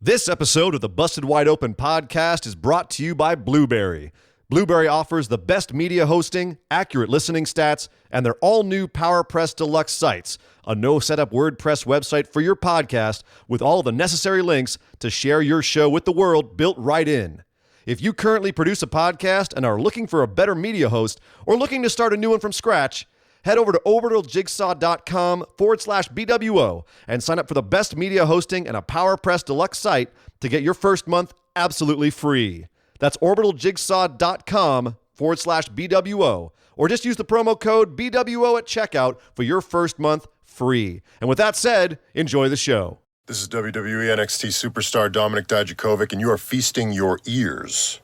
This episode of the Busted Wide Open podcast is brought to you by Blueberry. Blueberry offers the best media hosting, accurate listening stats, and their all-new PowerPress Deluxe sites, a no-setup WordPress website for your podcast with all the necessary links to share your show with the world built right in. If you currently produce a podcast and are looking for a better media host or looking to start a new one from scratch, head over to orbitaljigsaw.com/BWO and sign up for the best media hosting and a PowerPress Deluxe site to get your first month absolutely free. That's orbitaljigsaw.com/BWO, or just use the promo code BWO at checkout for your first month free. And with that said, enjoy the show. This is WWE NXT superstar Dominik Dijakovic, and you are feasting your ears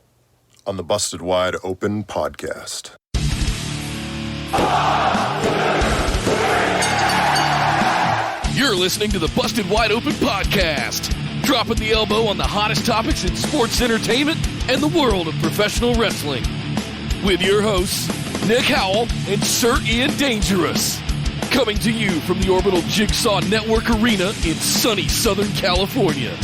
on the Busted Wide Open podcast. You're listening to the Busted Wide Open podcast, dropping the elbow on the hottest topics in sports entertainment and the world of professional wrestling. With your hosts, Nick Howell and Sir Ian Dangerous. Coming to you from the Orbital Jigsaw Network Arena in sunny Southern California.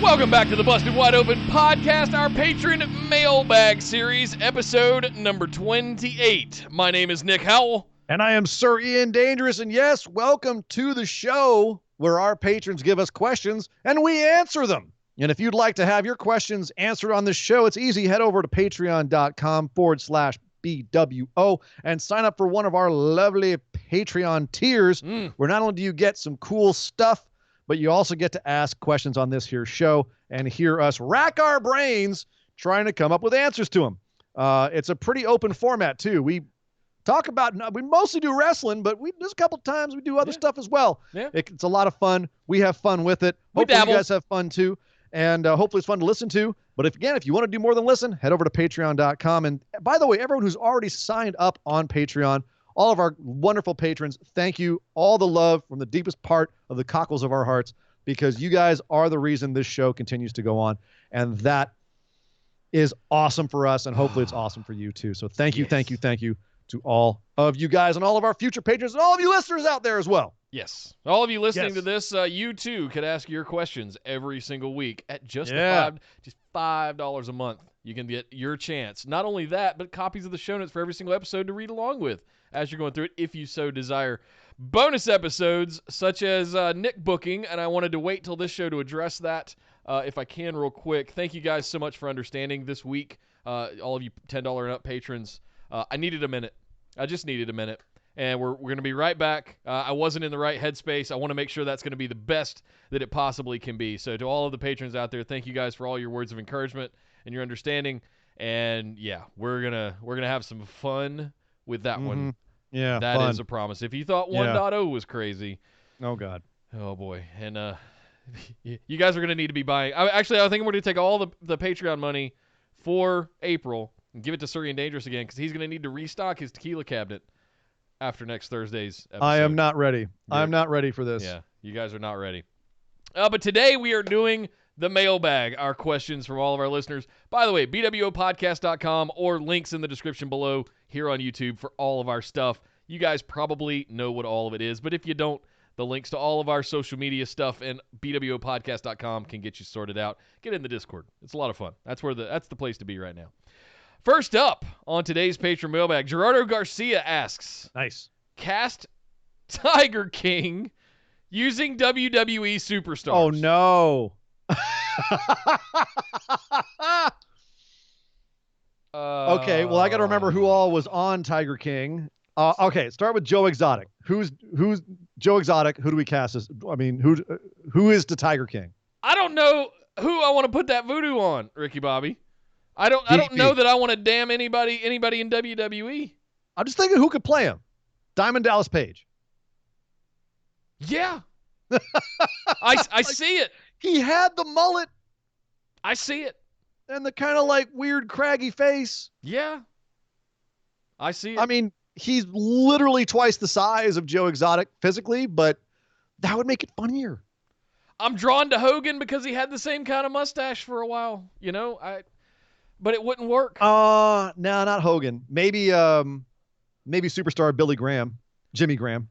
Welcome back to the Busted Wide Open podcast, our Patron Mailbag series, episode number 28. My name is Nick Howell. And I am Sir Ian Dangerous, and yes, welcome to the show where our patrons give us questions and we answer them. And if you'd like to have your questions answered on this show, it's easy. Head over to patreon.com/BWO and sign up for one of our lovely Patreon tiers, where not only do you get some cool stuff, but you also get to ask questions on this here show and hear us rack our brains trying to come up with answers to them. It's a pretty open format, too. We talk about, we mostly do wrestling, but there's a couple times we do other stuff as well. Yeah. It's a lot of fun. We have fun with it. Hopefully you guys have fun, too. And hopefully it's fun to listen to. But if you want to do more than listen, head over to patreon.com. And by the way, everyone who's already signed up on Patreon, all of our wonderful patrons, thank you. All the love from the deepest part of the cockles of our hearts, because you guys are the reason this show continues to go on. And that is awesome for us, and hopefully it's awesome for you too. So thank you to all of you guys and all of our future patrons and all of you listeners out there as well. Yes. All of you listening to this, you too could ask your questions every single week at just $5 a month. You can get your chance. Not only that, but copies of the show notes for every single episode to read along with as you're going through it, if you so desire. Bonus episodes, such as Nick booking, and I wanted to wait till this show to address that, if I can, real quick. Thank you guys so much for understanding this week, all of you $10 and up patrons. I needed a minute. I just needed a minute, and we're going to be right back. I wasn't in the right headspace. I want to make sure that's going to be the best that it possibly can be. So to all of the patrons out there, thank you guys for all your words of encouragement and your understanding. And yeah, we're gonna have some fun with that one. Yeah, that fun. is a promise. If you thought 1.0 was crazy, oh god, oh boy, and you guys are gonna need to be buying. I think I'm going to take all the Patreon money for April and give it to Sir Ian Dangerous again, because he's going to need to restock his tequila cabinet after next Thursday's episode. I am not ready. I'm not ready for this. Yeah, you guys are not ready. But today we are doing the mailbag, our questions from all of our listeners. By the way, BWOpodcast.com or links in the description below here on YouTube for all of our stuff. You guys probably know what all of it is, but if you don't, the links to all of our social media stuff and BWOpodcast.com can get you sorted out. Get in the Discord. It's a lot of fun. That's the place to be right now. First up on today's Patron Mailbag, Gerardo Garcia asks, nice, cast Tiger King using WWE superstars. Oh, no. Okay, well, I got to remember who all was on Tiger King. Okay, start with Joe Exotic. Who's Joe Exotic? Who do we cast as? I mean, who is the Tiger King? I don't know who I want to put that voodoo on, Ricky Bobby. I don't know that I want to damn anybody in WWE. I'm just thinking who could play him. Diamond Dallas Page. Yeah. I see it. He had the mullet. I see it. And the kind of like weird craggy face. Yeah. I see it. I mean, he's literally twice the size of Joe Exotic physically, but that would make it funnier. I'm drawn to Hogan because he had the same kind of mustache for a while, but it wouldn't work. No, not Hogan. Maybe superstar Billy Graham. Jimmy Graham.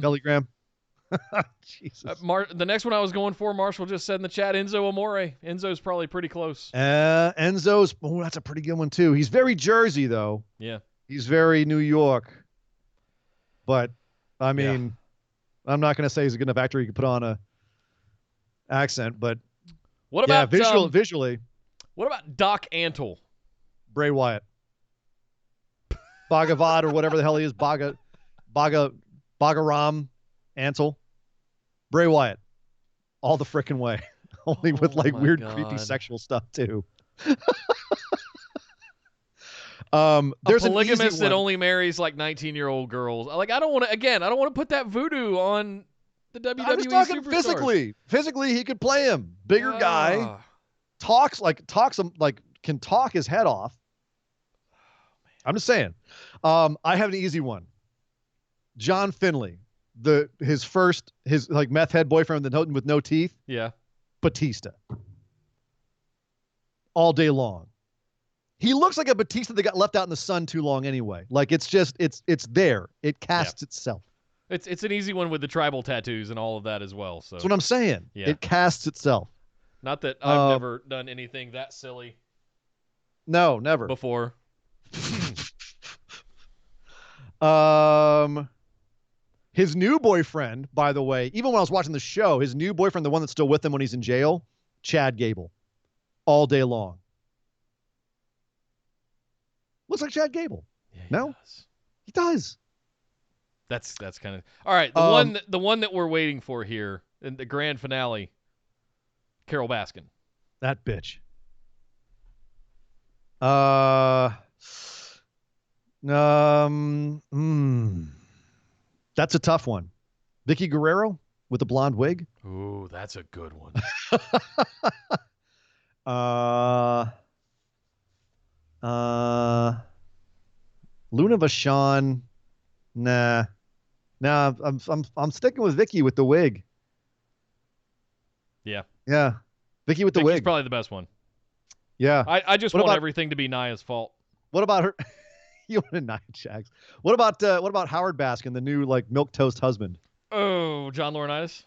Billy Graham. Jesus. The next one I was going for, Marshall just said in the chat, Enzo Amore. Enzo's probably pretty close. Enzo's, that's a pretty good one too. He's very Jersey though. Yeah. He's very New York. But I mean, I'm not going to say he's a good enough actor he could put on a accent, but what about visually? What about Doc Antle? Bray Wyatt. Bhagavad or whatever the hell he is. Bhagaram Antle. Bray Wyatt. All the frickin' way. Only with like weird, creepy sexual stuff too. There's a polygamist that only marries like 19-year-old girls. Like, I don't want to put that voodoo on the WWE I'm just talking superstars. physically. Physically, he could play him. Bigger guy. Can talk his head off. I'm just saying. I have an easy one. John Finlay, his meth head boyfriend with no teeth. Yeah. Batista. All day long. He looks like a Batista that got left out in the sun too long anyway. Like it's there. It casts itself. It's an easy one with the tribal tattoos and all of that as well. So that's what I'm saying. Yeah. It casts itself. Not that I've never done anything that silly. No, never. Before. His new boyfriend, by the way, even when I was watching the show, his new boyfriend, the one that's still with him when he's in jail, Chad Gable. All day long. Looks like Chad Gable. Yeah, no? He does. That's kind of all right. The one that we're waiting for here in the grand finale, Carol Baskin. That bitch. That's a tough one. Vicky Guerrero with the blonde wig. Ooh, that's a good one. Luna Vachon. Nah, I'm sticking with Vicky with the wig. Yeah. Vicky with the Vicky's wig. Probably the best one. Yeah. I just want everything to be Nia's fault. What about her? You want a Nia Jax? What about Howard Baskin, the new like milquetoast husband? Oh, John Laurinaitis.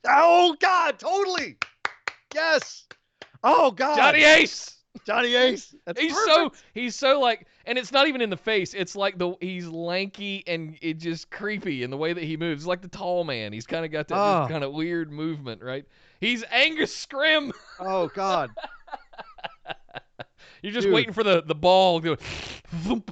Oh God, totally. Yes. Oh God. Johnny Ace. That's he's so like, and it's not even in the face. It's like he's lanky and it just creepy in the way that he moves. It's like the tall man. He's kind of got that kind of weird movement, right? He's Angus Scrim. Oh God. You're just waiting for the ball to go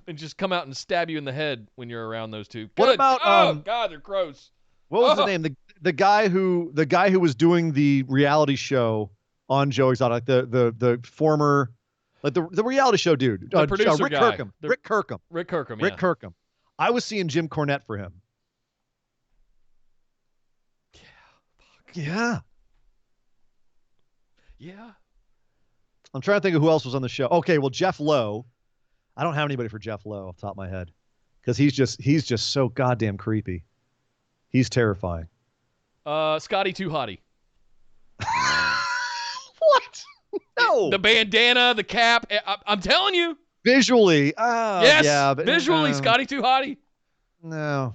and just come out and stab you in the head when you're around those two. What about God, they're gross. What was the name? The guy who was doing the reality show on Joe Exotic, the former, like the reality show dude, the producer Rick guy. Kirkham. Rick Kirkham. Rick Kirkham. I was seeing Jim Cornette for him. Yeah. I'm trying to think of who else was on the show. Okay, well, Jeff Lowe. I don't have anybody for Jeff Lowe off the top of my head because he's just so goddamn creepy. He's terrifying. Scotty Too Hottie. What? No. The bandana, the cap. I'm telling you. Visually. Yes. Yeah, but, visually, Scotty Too Hottie. No.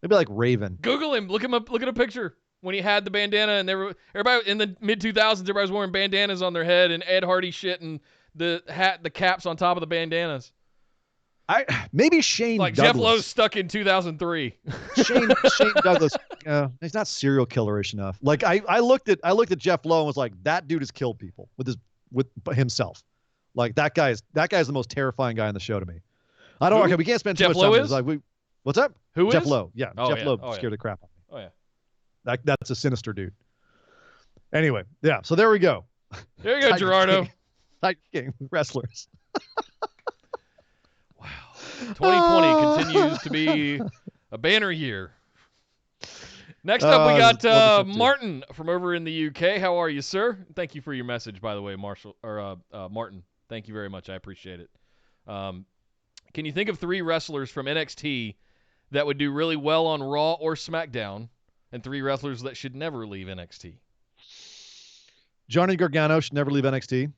Maybe like Raven. Google him. Look him up. Look at a picture. When he had the bandana and everybody in the mid 2000s, everybody was wearing bandanas on their head and Ed Hardy shit and the caps on top of the bandanas. Maybe Shane like Douglas. Jeff Lowe's stuck in 2003. Shane Douglas. He's not serial killerish enough. Like I looked at Jeff Lowe and was like, that dude has killed people with himself. Like that guy's the most terrifying guy in the show to me. I don't. Okay, we can't spend too much time. Like what's up? Who Jeff is? Lowe? Yeah, Jeff Lowe scared the crap out of me. Oh yeah. That's a sinister dude. Anyway, yeah. So there we go. There you go, Gerardo. Tiger King wrestlers. Wow. 2020 continues to be a banner year. Next up, we got Martin from over in the UK. How are you, sir? Thank you for your message, by the way, Martin. Thank you very much. I appreciate it. Can you think of 3 wrestlers from NXT that would do really well on Raw or SmackDown? And 3 wrestlers that should never leave NXT. Johnny Gargano should never leave NXT.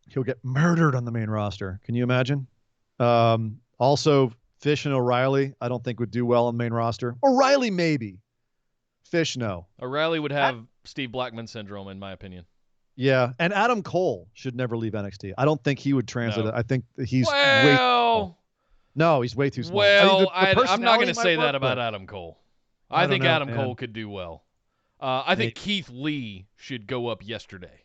He'll get murdered on the main roster. Can you imagine? Also, Fish and O'Reilly, I don't think would do well on the main roster. O'Reilly, maybe. Fish, no. O'Reilly would have Steve Blackman syndrome, in my opinion. Yeah, and Adam Cole should never leave NXT. I don't think he would translate it. I think he's way small. No, he's way too small. Well, I'm not going to say that about Adam Cole. I think Adam Cole could do well. I think Keith Lee should go up yesterday.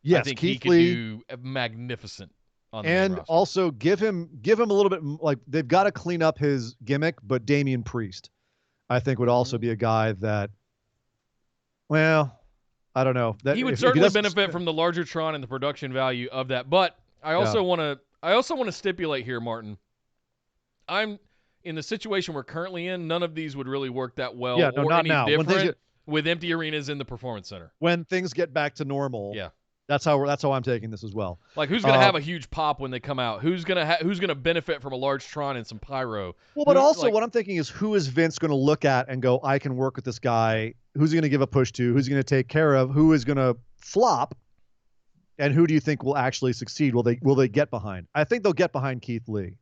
Yes, I think Keith he Lee, could do magnificent on the and roster. Also give him a little bit, like, they've got to clean up his gimmick, but Damian Priest, I think, would also be a guy that, well, I don't know. That he would certainly benefit from the larger Tron and the production value of that. But I also want to stipulate here, Martin. I'm in the situation we're currently in. None of these would really work that well not any now. different with empty arenas in the Performance Center. When things get back to normal. Yeah. That's how I'm taking this as well. Like, who's going to have a huge pop when they come out? Who's going to benefit from a large Tron and some pyro? Well, but what I'm thinking is, who is Vince going to look at and go, I can work with this guy? Who's he going to give a push to? Who's he going to take care of? Who is going to flop? And who do you think will actually succeed? Will they get behind? I think they'll get behind Keith Lee.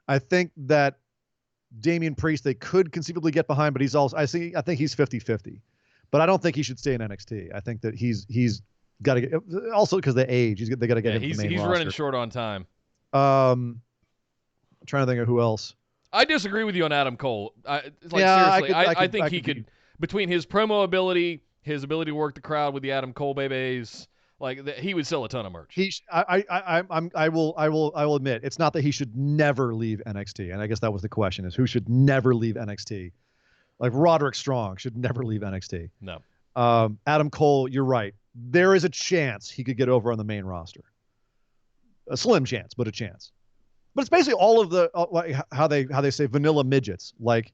I think that Damian Priest they could conceivably get behind, but I think he's 50-50. But I don't think he should stay in NXT. I think that he's got to get, also because they age. They got to get him. He's roster. running short on time. I'm trying to think of who else. I disagree with you on Adam Cole. Seriously, I think he could between his promo ability, his ability to work the crowd with the Adam Cole babies, he would sell a ton of merch. I will admit, it's not that he should never leave NXT, and I guess that was the question: is who should never leave NXT? Like Roderick Strong should never leave NXT. No. Adam Cole, you're right. There is a chance he could get over on the main roster. A slim chance, but a chance. But it's basically all of the how they say vanilla midgets. Like,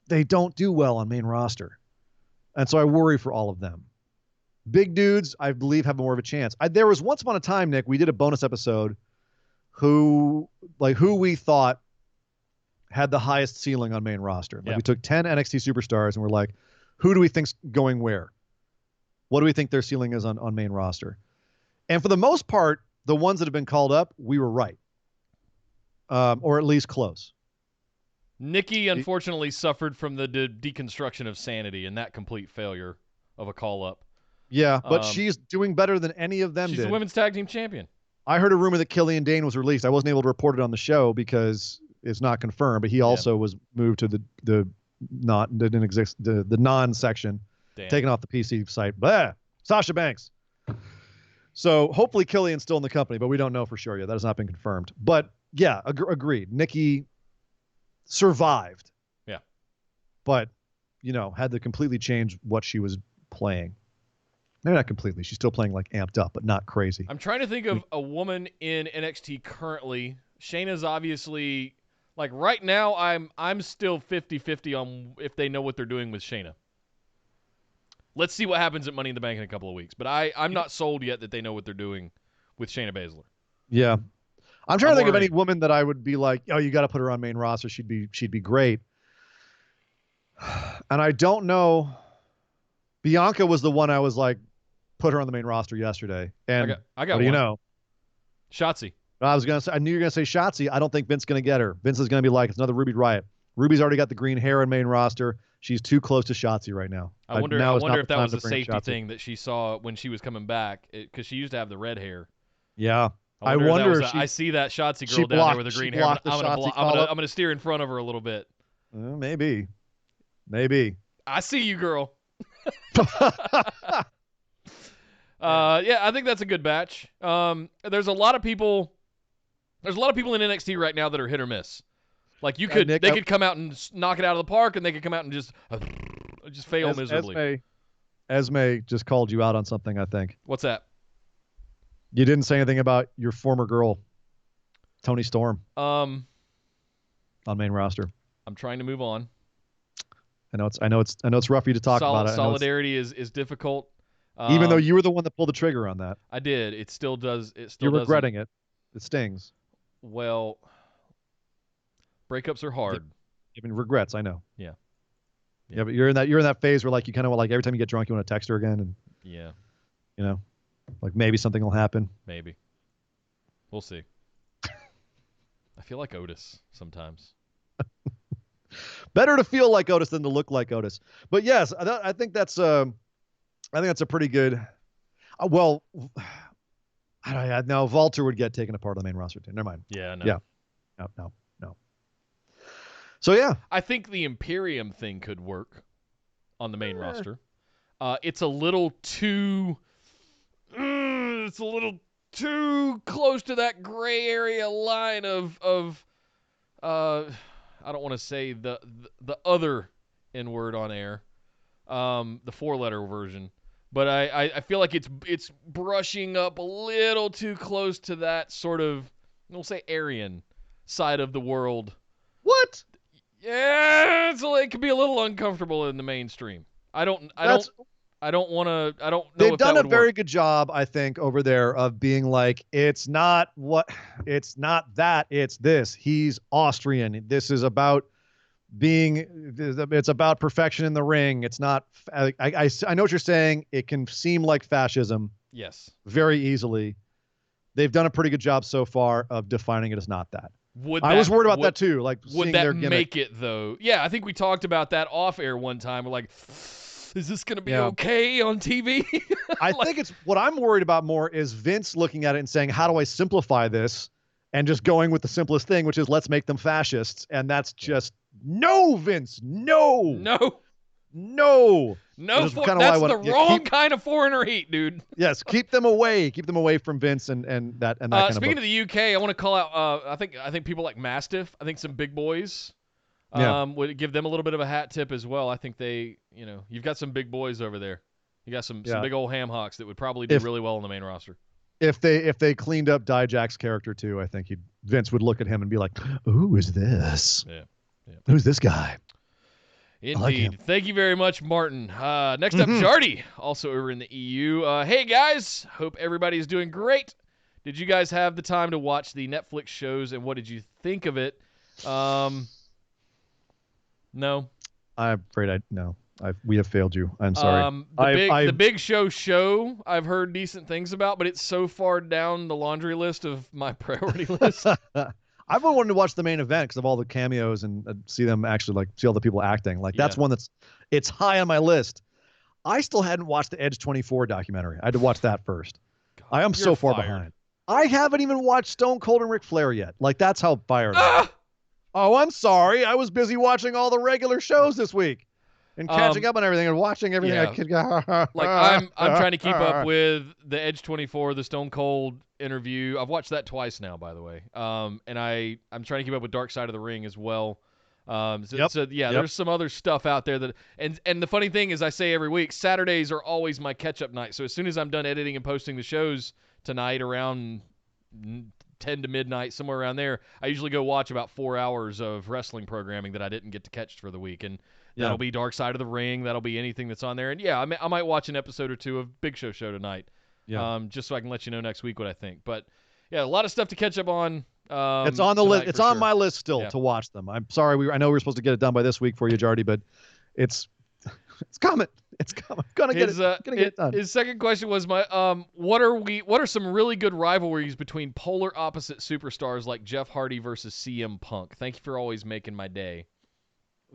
they don't do well on main roster, and so I worry for all of them. Big dudes, I believe, have more of a chance. There was once upon a time, Nick, we did a bonus episode who we thought had the highest ceiling on main roster. We took 10 NXT superstars and we're like, who do we think's going where? What do we think their ceiling is on main roster? And for the most part, the ones that have been called up, we were right. Or at least close. Nikki, unfortunately, suffered from the deconstruction of sanity and that complete failure of a call-up. Yeah, but she's doing better than any of them did. She's the women's tag team champion. I heard a rumor that Killian Dane was released. I wasn't able to report it on the show because it's not confirmed, but he also was moved to the non-section, taken off the PC site. Blah! Sasha Banks. So hopefully Killian's still in the company, but we don't know for sure yet. That has not been confirmed. But yeah, agreed. Nikki survived. Yeah. But, had to completely change what she was playing. Maybe not completely. She's still playing amped up, but not crazy. I'm trying to think of a woman in NXT currently. Shayna's obviously, right now, I'm still 50-50 on if they know what they're doing with Shayna. Let's see what happens at Money in the Bank in a couple of weeks. But I'm not sold yet that they know what they're doing with Shayna Baszler. Yeah. I'm trying to think of any woman that I would be like, oh, you got to put her on main roster. She'd be great. And I don't know. Bianca was the one I was like, put her on the main roster yesterday. And I got what do you know? Shotzi. I knew you were going to say Shotzi. I don't think Vince is going to get her. Vince is going to be like, it's another Ruby Riott. Ruby's already got the green hair in main roster. She's too close to Shotzi right now. I wonder if that was a safety thing that she saw when she was coming back, because she used to have the red hair. Yeah. I wonder if I see that Shotzi girl down there with the green hair. I'm going to steer in front of her a little bit. Maybe. I see you, girl. I think that's a good batch. There's a lot of people in NXT right now that are hit or miss. Like they could come out and knock it out of the park, and they could come out and just fail miserably. Esme just called you out on something, I think. What's that? You didn't say anything about your former girl, Toni Storm. On main roster. I'm trying to move on. I know it's rough for you to talk about it. Solidarity is difficult. Even though you were the one that pulled the trigger on that. I did. It still does. You're regretting it. It stings. Well, breakups are hard. Regrets, I know. Yeah. Yeah, but you're in that phase where you kind of every time you get drunk you want to text her again and maybe something will happen. Maybe. We'll see. I feel like Otis sometimes. Better to feel like Otis than to look like Otis. But yes, I think that's a pretty good. Well, no, Walter would get taken apart on the main roster too. Never mind. Yeah, no. Yeah, no. So yeah, I think the Imperium thing could work on the main roster. It's a little too. It's a little too close to that gray area line of I don't want to say the other N-word on air, the 4-letter version, but I feel like it's brushing up a little too close to that sort of, we'll say, Aryan side of the world. what? Yeah, so it could be a little uncomfortable in the mainstream. I don't know. They've if done that a would very work. good job, I think, over there of being like, it's not that, it's this. He's Austrian. This is about it's about perfection in the ring. It's not. I know what you're saying. It can seem like fascism Yes. very easily. They've done a pretty good job so far of defining it as not that. I was worried about that too. Like, would seeing that their gimmick. make it though? Yeah, I think we talked about that off air one time. We're like, is this going to be Yeah. okay on TV? I think it's what I'm worried about more is Vince looking at it and saying, how do I simplify this? And just going with the simplest thing, which is let's make them fascists. And that's just no, Vince, no. That's kinda the why wrong kind of foreigner heat, dude. Yes, keep them away from Vince and that kind of. Speaking of the UK, I want to call out. I think people like Mastiff. I think some big boys. Yeah. Would give them a little bit of a hat tip as well. I think you've got some big boys over there. You got some big old ham hocks that would probably do really well on the main roster. If they cleaned up Dijak's character too, I think Vince would look at him and be like, "Who is this? Yeah. Who's this guy?" Indeed. like him. Thank you very much, Martin. Next up, Jardy, also over in the EU. Hey, guys. Hope everybody's doing great. Did you guys have the time to watch the Netflix shows, and what did you think of it? No. I'm afraid we have failed you. I'm sorry. The Big Show, I've heard decent things about, but it's so far down the laundry list of my priority list. I've been wanting to watch the main event because of all the cameos and see them actually see all the people acting. That's one it's high on my list. I still hadn't watched the Edge 24 documentary. I had to watch that first. God, I am so far behind. I haven't even watched Stone Cold and Ric Flair yet. That's how fired I am. Oh, I'm sorry. I was busy watching all the regular shows this week and catching up on everything and watching everything I could. I'm trying to keep up with the Edge 24, the Stone Cold interview. I've watched that twice now, by the way. And I'm trying to keep up with Dark Side of the Ring as well. There's some other stuff out there that and the funny thing is I say every week, Saturdays are always my catch-up night. So as soon as I'm done editing and posting the shows tonight around 10 to midnight, somewhere around there, I usually go watch about 4 hours of wrestling programming that I didn't get to catch for the week. And that'll be Dark Side of the Ring. That'll be anything that's on there. And I might watch an episode or two of Big Show tonight. Just so I can let you know next week what I think. But a lot of stuff to catch up on. It's on the list. It's on my list still to watch them. I'm sorry. I know we were supposed to get it done by this week for you, Jardy, but it's coming. It's coming. Gonna get it done. His second question was what are some really good rivalries between polar opposite superstars like Jeff Hardy versus CM Punk? Thank you for always making my day.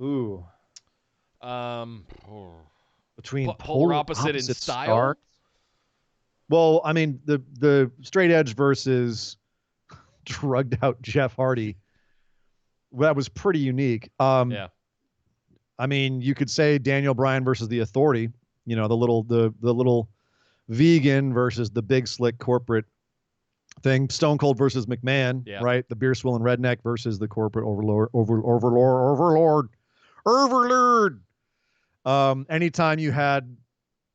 Ooh. Between polar opposite in style. Stars? Well, I mean the straight edge versus drugged out Jeff Hardy. That was pretty unique. I mean, you could say Daniel Bryan versus the Authority. The little vegan versus the big slick corporate thing. Stone Cold versus McMahon, right? The beer swilling redneck versus the corporate overlord. Anytime you had,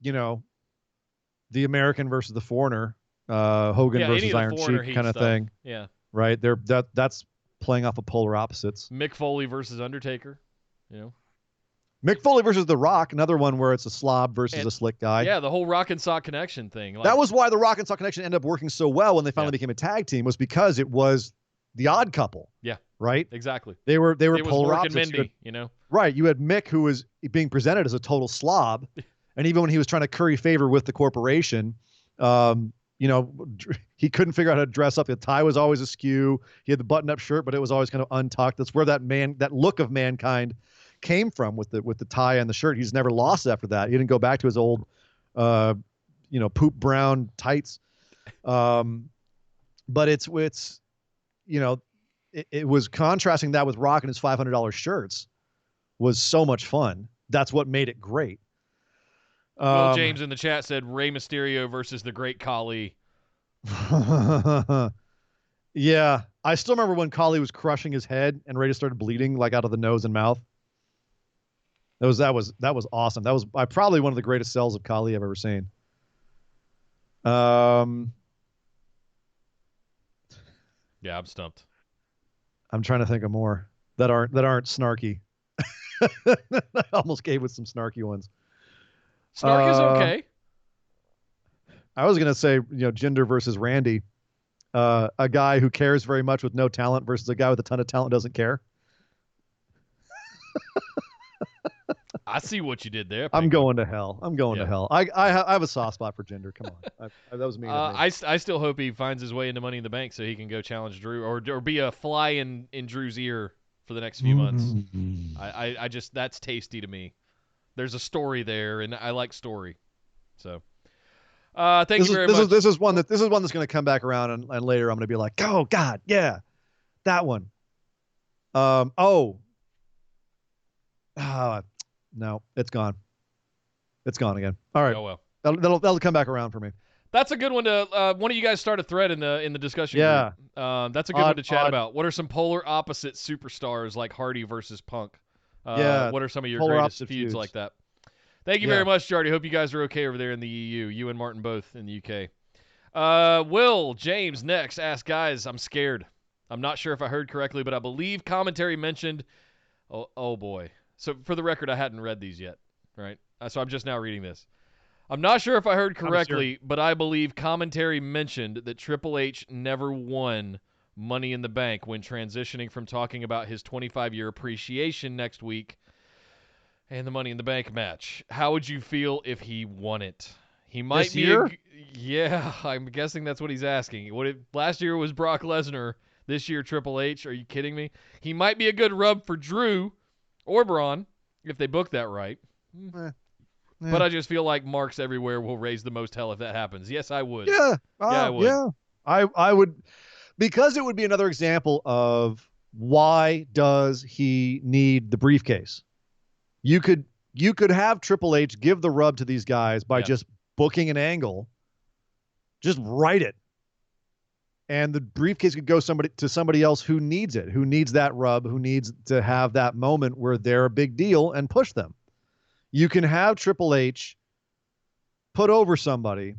the American versus the foreigner, Hogan versus Iron Sheik kind of thing. Yeah. Right. That's playing off of polar opposites. Mick Foley versus Undertaker. Mick Foley versus The Rock, another one where it's a slob versus a slick guy. Yeah, the whole Rock and Sock Connection thing. That was why the Rock and Sock Connection ended up working so well when they finally became a tag team, was because it was the odd couple. Yeah. Right? Exactly. They were it polar was opposites. Mindy, Right. You had Mick, who was being presented as a total slob. And even when he was trying to curry favor with the corporation, he couldn't figure out how to dress up. The tie was always askew. He had the button-up shirt, but it was always kind of untucked. That's where that look of Mankind came from with the tie and the shirt. He's never lost after that. He didn't go back to his old, poop brown tights. But it was contrasting that with rocking his $500 shirts was so much fun. That's what made it great. Will James in the chat said Rey Mysterio versus the Great Khali. Yeah, I still remember when Khali was crushing his head and Rey just started bleeding like out of the nose and mouth. That was awesome. That was probably one of the greatest sells of Khali I've ever seen. Yeah, I'm stumped. I'm trying to think of more that aren't snarky. I almost gave with some snarky ones. Snark is okay. I was gonna say, Jinder versus Randy, a guy who cares very much with no talent versus a guy with a ton of talent doesn't care. I see what you did there. I'm going to hell. To hell. I have a soft spot for Jinder. Come on, that was me. I still hope he finds his way into Money in the Bank so he can go challenge Drew or be a fly in Drew's ear for the next few months. I just that's tasty to me. There's a story there, and I like story. So, thank you very much. This is one that's going to come back around, and later I'm going to be like, oh God, yeah, that one. No, it's gone. It's gone again. All right. Oh well. That'll come back around for me. That's a good one to. One of you guys start a thread in the discussion. Yeah. Group. That's a good one to chat about. What are some polar opposite superstars like Hardy versus Punk? What are some of your greatest feuds like that? Thank you very much, Jardy. Hope you guys are okay over there in the EU. You and Martin both in the UK. Will James next ask, guys, I'm scared. I'm not sure if I heard correctly, but I believe commentary mentioned. Oh boy. So for the record, I hadn't read these yet, right? So I'm just now reading this. I'm not sure if I heard correctly, but I believe commentary mentioned that Triple H never won Money in the Bank when transitioning from talking about his 25-year appreciation next week and the Money in the Bank match. How would you feel if he won it? He might this year? Yeah, I'm guessing that's what he's asking. Last year was Brock Lesnar. This year, Triple H. Are you kidding me? He might be a good rub for Drew or Braun if they book that right. But I just feel like marks everywhere will raise the most hell if that happens. Yes, I would. Yeah. I would. Yeah. I would, because it would be another example of why does he need the briefcase? You could have Triple H give the rub to these guys by just booking an angle. Just write it. And the briefcase could go to somebody else who needs it, who needs that rub, who needs to have that moment where they're a big deal and push them. You can have Triple H put over somebody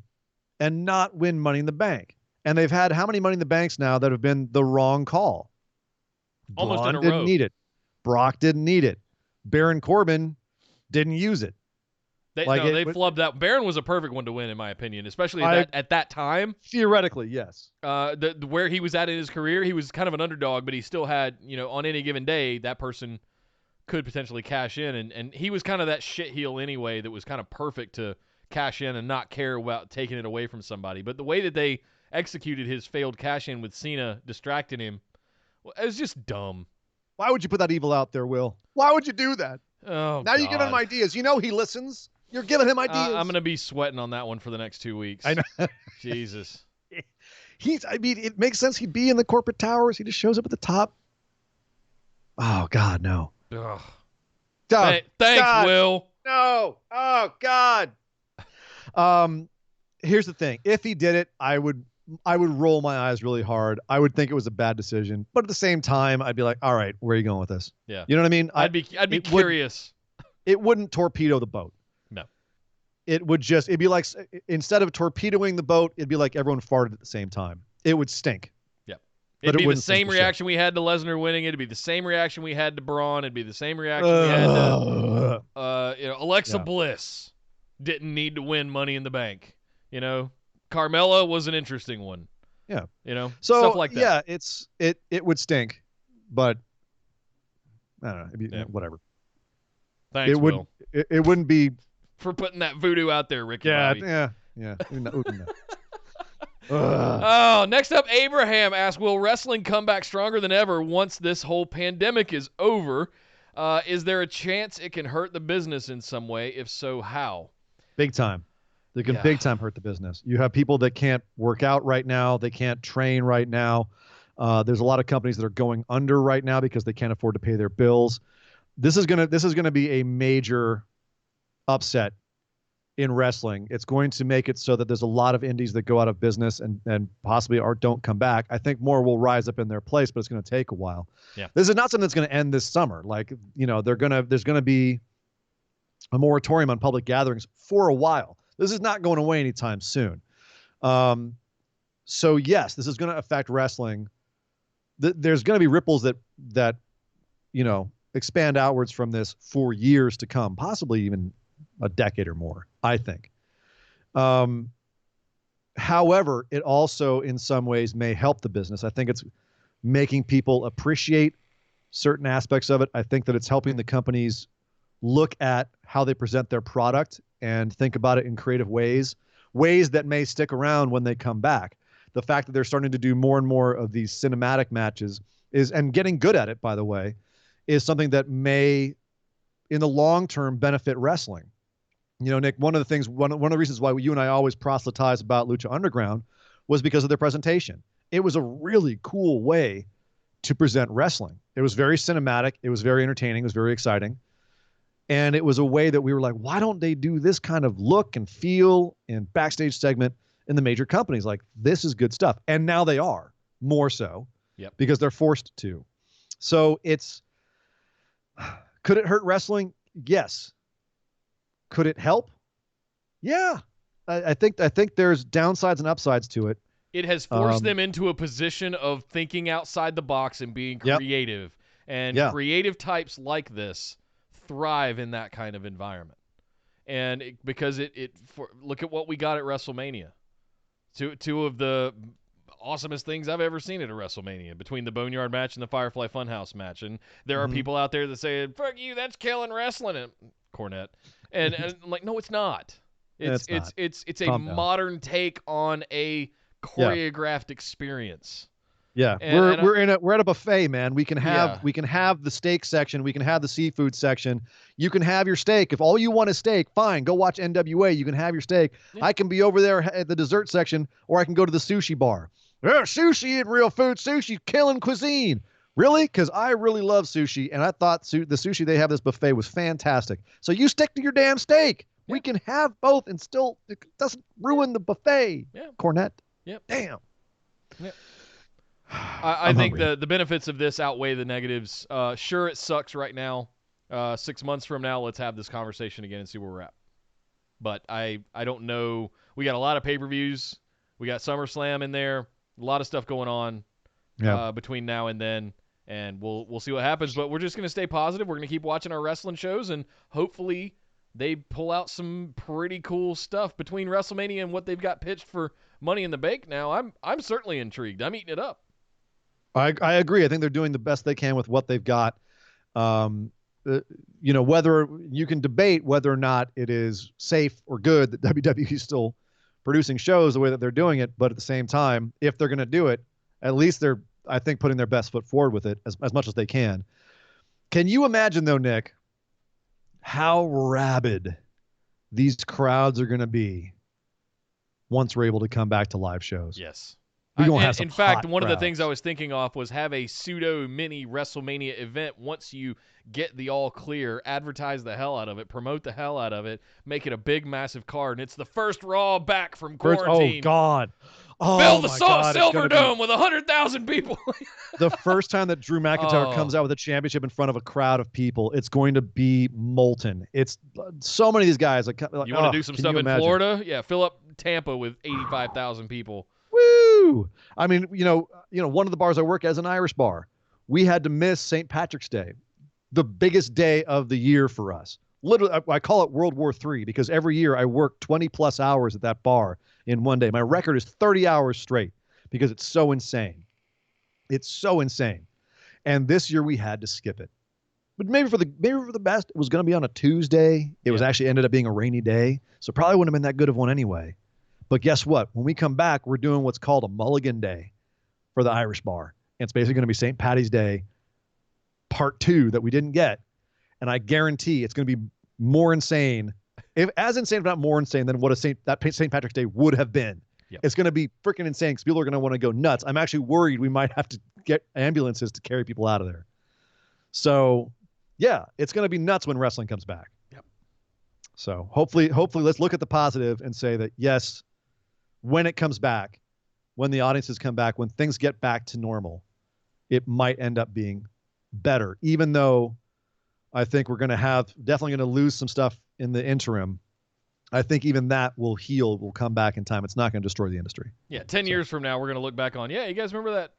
and not win Money in the Bank. And they've had how many Money in the Banks now that have been the wrong call? Almost Braun in a didn't row. need it. Brock didn't need it. Baron Corbin didn't use it. They flubbed that. Baron was a perfect one to win, in my opinion, especially at that time. Theoretically, yes. Where he was at in his career, he was kind of an underdog, but he still had, on any given day, that person could potentially cash in. And he was kind of that shit heel anyway that was kind of perfect to cash in and not care about taking it away from somebody. But the way that they executed his failed cash in with Cena distracting him, it was just dumb. Why would you put that evil out there, Will? Why would you do that? Oh, now you give him ideas. He listens. You're giving him ideas. I'm going to be sweating on that one for the next 2 weeks. I know. Jesus. It makes sense. He'd be in the corporate towers. He just shows up at the top. Oh, God, no. Ugh. Thanks, God. Will. No. Oh, God. Here's the thing. If he did it, I would roll my eyes really hard. I would think it was a bad decision. But at the same time, I'd be like, all right, where are you going with this? Yeah. You know what I mean? I'd be curious. It wouldn't torpedo the boat. No. It'd be like, instead of torpedoing the boat, it'd be like everyone farted at the same time. It would stink. Yep. It'd be the same reaction we had to Lesnar winning. It'd be the same reaction we had to Braun. It'd be the same reaction we had to Alexa Bliss didn't need to win Money in the Bank. Carmella was an interesting one. Yeah. So, stuff like that. Yeah, it would stink, but I don't know. It'd be, whatever. Thanks, Will. It wouldn't be for putting that voodoo out there, Ricky. Yeah, Bobby. yeah. Oh, next up, Abraham asks, will wrestling come back stronger than ever once this whole pandemic is over? Is there a chance it can hurt the business in some way? If so, how? Big time. They can big time hurt the business. You have people that can't work out right now. They can't train right now. There's a lot of companies that are going under right now because they can't afford to pay their bills. This is gonna be a major upset in wrestling. It's going to make it so that there's a lot of indies that go out of business and possibly don't come back. I think more will rise up in their place, but it's going to take a while. Yeah. This is not something that's going to end this summer. Like, there's going to be a moratorium on public gatherings for a while. This is not going away anytime soon. So yes, this is going to affect wrestling. There's going to be ripples that expand outwards from this for years to come, possibly even a decade or more, I think. However, it also in some ways may help the business. I think it's making people appreciate certain aspects of it. I think that it's helping the companies look at how they present their product and think about it in creative ways that may stick around when they come back. The fact that they're starting to do more and more of these cinematic matches and getting good at it, by the way, is something that may, in the long term, benefit wrestling. Nick, one of the reasons why you and I always proselytize about Lucha Underground was because of their presentation. It was a really cool way to present wrestling. It was very cinematic. It was very entertaining. It was very exciting. And it was a way that we were like, why don't they do this kind of look and feel and backstage segment in the major companies? Like, this is good stuff. And now they are more so because they're forced to. So could it hurt wrestling? Yes. Could it help? Yeah. I think there's downsides and upsides to it. It has forced them into a position of thinking outside the box and being creative. And creative types like this thrive in that kind of environment. And because look at what we got at WrestleMania. Two of the awesomest things I've ever seen at a WrestleMania, between the Boneyard match and the Firefly Funhouse match. And there are people out there that say, fuck you, that's killing wrestling. And Cornette. And I'm like, no, it's not. It's a modern take on a choreographed experience. Yeah, we're at a buffet, man. We can have the steak section, we can have the seafood section. You can have your steak. If all you want is steak, fine, go watch NWA. You can have your steak. Yeah. I can be over there at the dessert section, or I can go to the sushi bar. Sushi ain't real food. Sushi killing cuisine. Really? Because I really love sushi, and I thought the sushi they have this buffet was fantastic. So you stick to your damn steak. Yeah. We can have both, and still it doesn't ruin the buffet. Yeah. Cornette. Yep. Damn. Yep. I think the benefits of this outweigh the negatives. Sure, it sucks right now. 6 months from now, let's have this conversation again and see where we're at. But I don't know. We got a lot of pay-per-views. We got SummerSlam in there. A lot of stuff going on between now and then. And we'll see what happens. But we're just going to stay positive. We're going to keep watching our wrestling shows, and hopefully they pull out some pretty cool stuff between WrestleMania and what they've got pitched for Money in the Bank now. I'm certainly intrigued. I'm eating it up. I agree. I think they're doing the best they can with what they've got. Whether you can debate whether or not it is safe or good that WWE is still producing shows the way that they're doing it, but at the same time, if they're going to do it, at least they're, I think, putting their best foot forward with it as much as they can. Can you imagine, though, Nick, how rabid these crowds are going to be once we're able to come back to live shows? Yes. In fact, one of the things I was thinking of was have a pseudo mini WrestleMania event once you get the all clear, advertise the hell out of it, promote the hell out of it, make it a big, massive card, and it's the first Raw back from quarantine. Oh, God. Build the Silver Dome with 100,000 people. The first time that Drew McIntyre comes out with a championship in front of a crowd of people, it's going to be molten. It's so many of these guys. You want to do some stuff in Florida? Yeah, fill up Tampa with 85,000 people. Woo! I mean, one of the bars I work at is an Irish bar. We had to miss St. Patrick's Day, the biggest day of the year for us. Literally, I call it World War III because every year I work 20 plus hours at that bar in one day. My record is 30 hours straight because it's so insane. It's so insane. And this year we had to skip it. But maybe for the best, it was going to be on a Tuesday. It was actually ended up being a rainy day. So probably wouldn't have been that good of one anyway. But guess what? When we come back, we're doing what's called a Mulligan Day for the Irish Bar. And it's basically going to be St. Paddy's Day Part 2 that we didn't get. And I guarantee it's going to be more insane, as insane, if not more insane, than what St. Patrick's Day would have been. Yep. It's going to be freaking insane because people are going to want to go nuts. I'm actually worried we might have to get ambulances to carry people out of there. So, yeah, it's going to be nuts when wrestling comes back. Yep. So hopefully let's look at the positive and say that, yes, when it comes back, when the audiences come back, when things get back to normal, it might end up being better, even though I think we're definitely going to lose some stuff in the interim. I think even that will come back in time. It's not going to destroy the industry. Yeah, 10 years from now, we're going to look back on, you guys remember that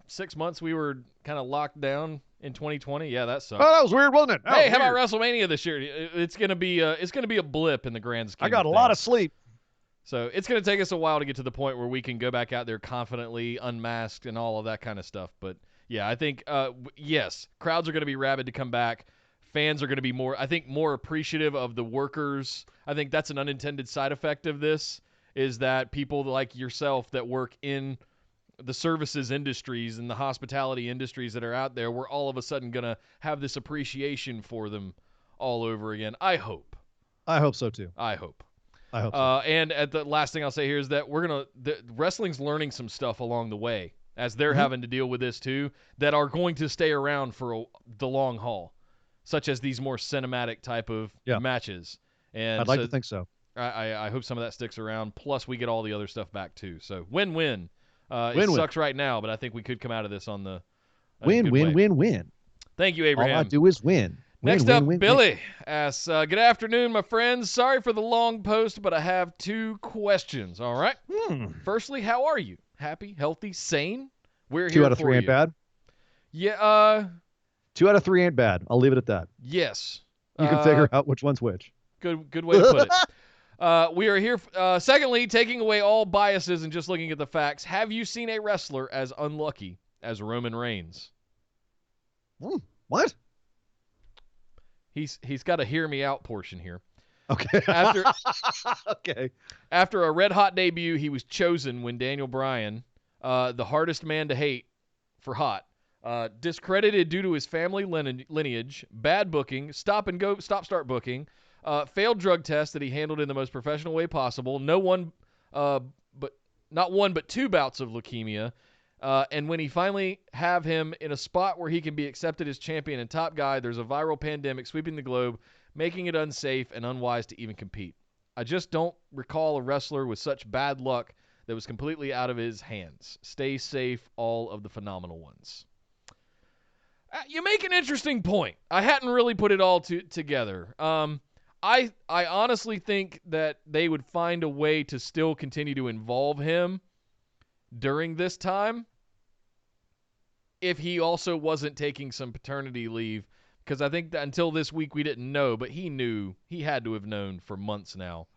6 months we were kind of locked down in 2020? Yeah, that sucked. Oh, that was weird, wasn't it? Hey, how about WrestleMania this year? It's going to be a blip in the grand scheme. I got a lot of sleep. So it's going to take us a while to get to the point where we can go back out there confidently, unmasked, and all of that kind of stuff. But, yeah, I think, yes, crowds are going to be rabid to come back. Fans are going to be more appreciative of the workers. I think that's an unintended side effect of this, is that people like yourself that work in the services industries and the hospitality industries that are out there, we're all of a sudden going to have this appreciation for them all over again. I hope. I hope so, too. I hope. So. And at the last thing I'll say here is that wrestling's learning some stuff along the way as they're having to deal with this too, that are going to stay around for the long haul, such as these more cinematic type of matches. And I'd like to think so. I hope some of that sticks around. Plus, we get all the other stuff back too. So win-win. It sucks right now, but I think we could come out of this on the win. Thank you, Abraham. All I do is win. Next up, Billy asks, good afternoon, my friends. Sorry for the long post, but I have 2 questions, all right? Firstly, how are you? Happy, healthy, sane? We're here 2 out of 3 ain't bad? Yeah. 2 out of 3 ain't bad. I'll leave it at that. Yes. You can figure out which one's which. Good way to put it. We are here. Secondly, taking away all biases and just looking at the facts, have you seen a wrestler as unlucky as Roman Reigns? What? He's got a hear me out portion here. Okay. After a red-hot debut, he was chosen when Daniel Bryan, the hardest man to hate for hot, discredited due to his family lineage, bad booking, stop-start booking, failed drug test that he handled in the most professional way possible, not one but 2 bouts of leukemia, and when he finally have him in a spot where he can be accepted as champion and top guy, there's a viral pandemic sweeping the globe, making it unsafe and unwise to even compete. I just don't recall a wrestler with such bad luck that was completely out of his hands. Stay safe, all of the phenomenal ones. You make an interesting point. I hadn't really put it all together. I honestly think that they would find a way to still continue to involve him during this time if he also wasn't taking some paternity leave, because I think that until this week we didn't know, but he had to have known for months now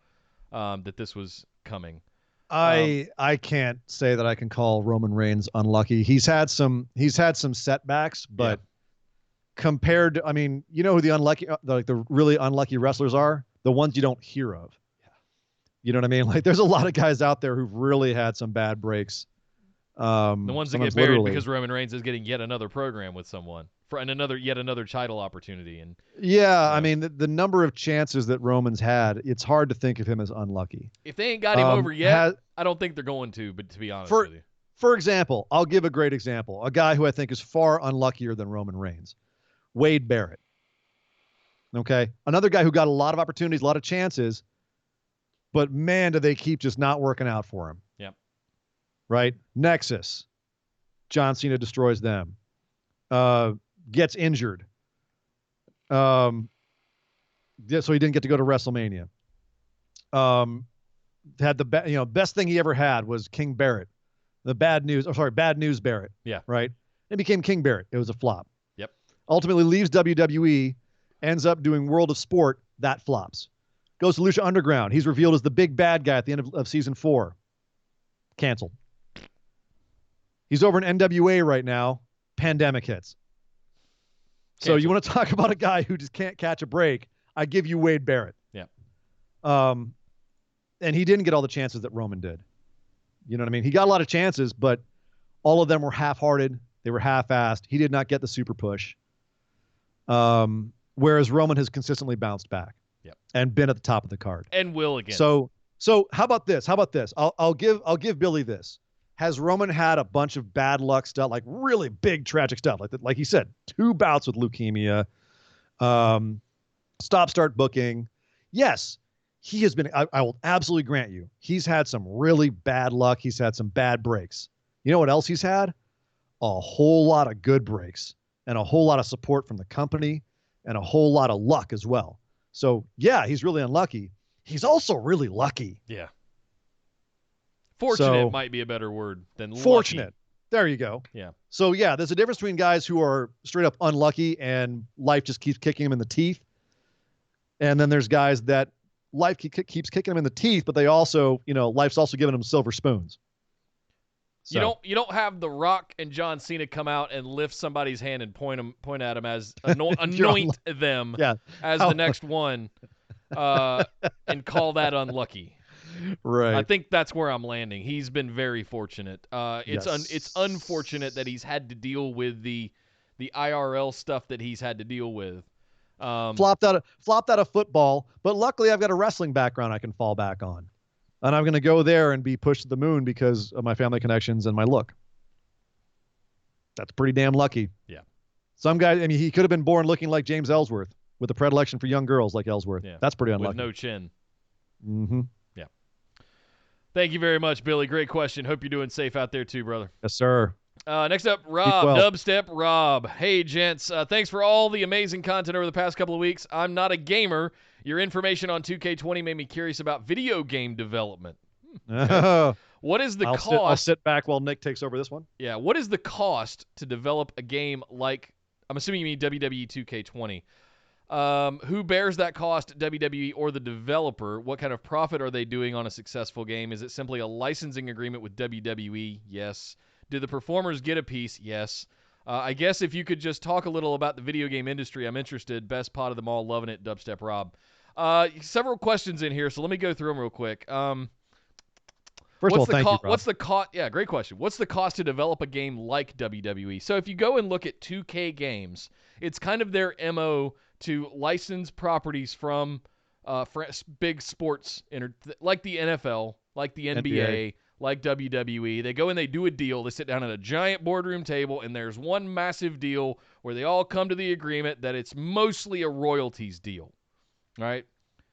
that this was coming. I can't say that I can call Roman Reigns unlucky. He's had some setbacks, but compared to, you know who the really unlucky wrestlers are? The ones you don't hear of. Yeah. You know what I mean? Like, there's a lot of guys out there who've really had some bad breaks. The ones that get buried because Roman Reigns is getting yet another program with someone for yet another title opportunity. And the number of chances that Roman's had, it's hard to think of him as unlucky. If they ain't got him over yet, I don't think they're going to. But to be honest with you, for example, I'll give a great example. A guy who I think is far unluckier than Roman Reigns, Wade Barrett. Okay, another guy who got a lot of opportunities, a lot of chances, but man, do they keep just not working out for him. Yep. Right? Nexus. John Cena destroys them. Gets injured. So he didn't get to go to WrestleMania. Had the best thing he ever had was King Barrett. Bad News Barrett. Yeah. Right? It became King Barrett. It was a flop. Yep. Ultimately leaves WWE, ends up doing World of Sport. That flops. Goes to Lucha Underground. He's revealed as the big bad guy at the end of season 4. Canceled. He's over in NWA right now. Pandemic hits. So you want to talk about a guy who just can't catch a break? I give you Wade Barrett. Yeah. And he didn't get all the chances that Roman did. You know what I mean? He got a lot of chances, but all of them were half-hearted. They were half-assed. He did not get the super push. Whereas Roman has consistently bounced back. Yep. And been at the top of the card. And will again. So how about this? I'll give Billy this. Has Roman had a bunch of bad luck stuff, like really big tragic stuff, like he said, 2 bouts with leukemia, stop-start booking? Yes, he has been. I will absolutely grant you, he's had some really bad luck. He's had some bad breaks. You know what else he's had? A whole lot of good breaks and a whole lot of support from the company and a whole lot of luck as well. So yeah, he's really unlucky. He's also really lucky. Yeah. Fortunate might be a better word than fortunate. Lucky. There you go. Yeah. So yeah, there's a difference between guys who are straight up unlucky and life just keeps kicking them in the teeth. And then there's guys that life keeps kicking them in the teeth, but they also, life's also giving them silver spoons. So. You don't have The Rock and John Cena come out and lift somebody's hand and point at them as anoint them as the next one, and call that unlucky. Right. I think that's where I'm landing. He's been very fortunate. It's unfortunate that he's had to deal with the IRL stuff that he's had to deal with. Flopped out of football, but luckily I've got a wrestling background I can fall back on. And I'm going to go there and be pushed to the moon because of my family connections and my look. That's pretty damn lucky. Yeah. Some guy, he could have been born looking like James Ellsworth with a predilection for young girls like Ellsworth. Yeah. That's pretty unlucky. With no chin. Mm-hmm. Yeah. Thank you very much, Billy. Great question. Hope you're doing safe out there too, brother. Yes, sir. Next up, Rob, Dubstep Rob. Hey, gents. Thanks for all the amazing content over the past couple of weeks. I'm not a gamer. Your information on 2K20 made me curious about video game development. Okay. What is the cost? I'll sit back while Nick takes over this one. Yeah. What is the cost to develop a game like, I'm assuming you mean WWE 2K20. Who bears that cost, WWE or the developer? What kind of profit are they doing on a successful game? Is it simply a licensing agreement with WWE? Yes. Do the performers get a piece? Yes. I guess if you could just talk a little about the video game industry, I'm interested. Best pod of them all. Loving it, Dubstep Rob. Several questions in here, so let me go through them real quick. First of all, thank you, Rob. What's the cost? Yeah, great question. What's the cost to develop a game like WWE? So if you go and look at 2K games, it's kind of their MO to license properties from big sports, like the NFL, like the NBA, like WWE. They go and they do a deal. They sit down at a giant boardroom table, and there's one massive deal where they all come to the agreement that it's mostly a royalties deal. All right?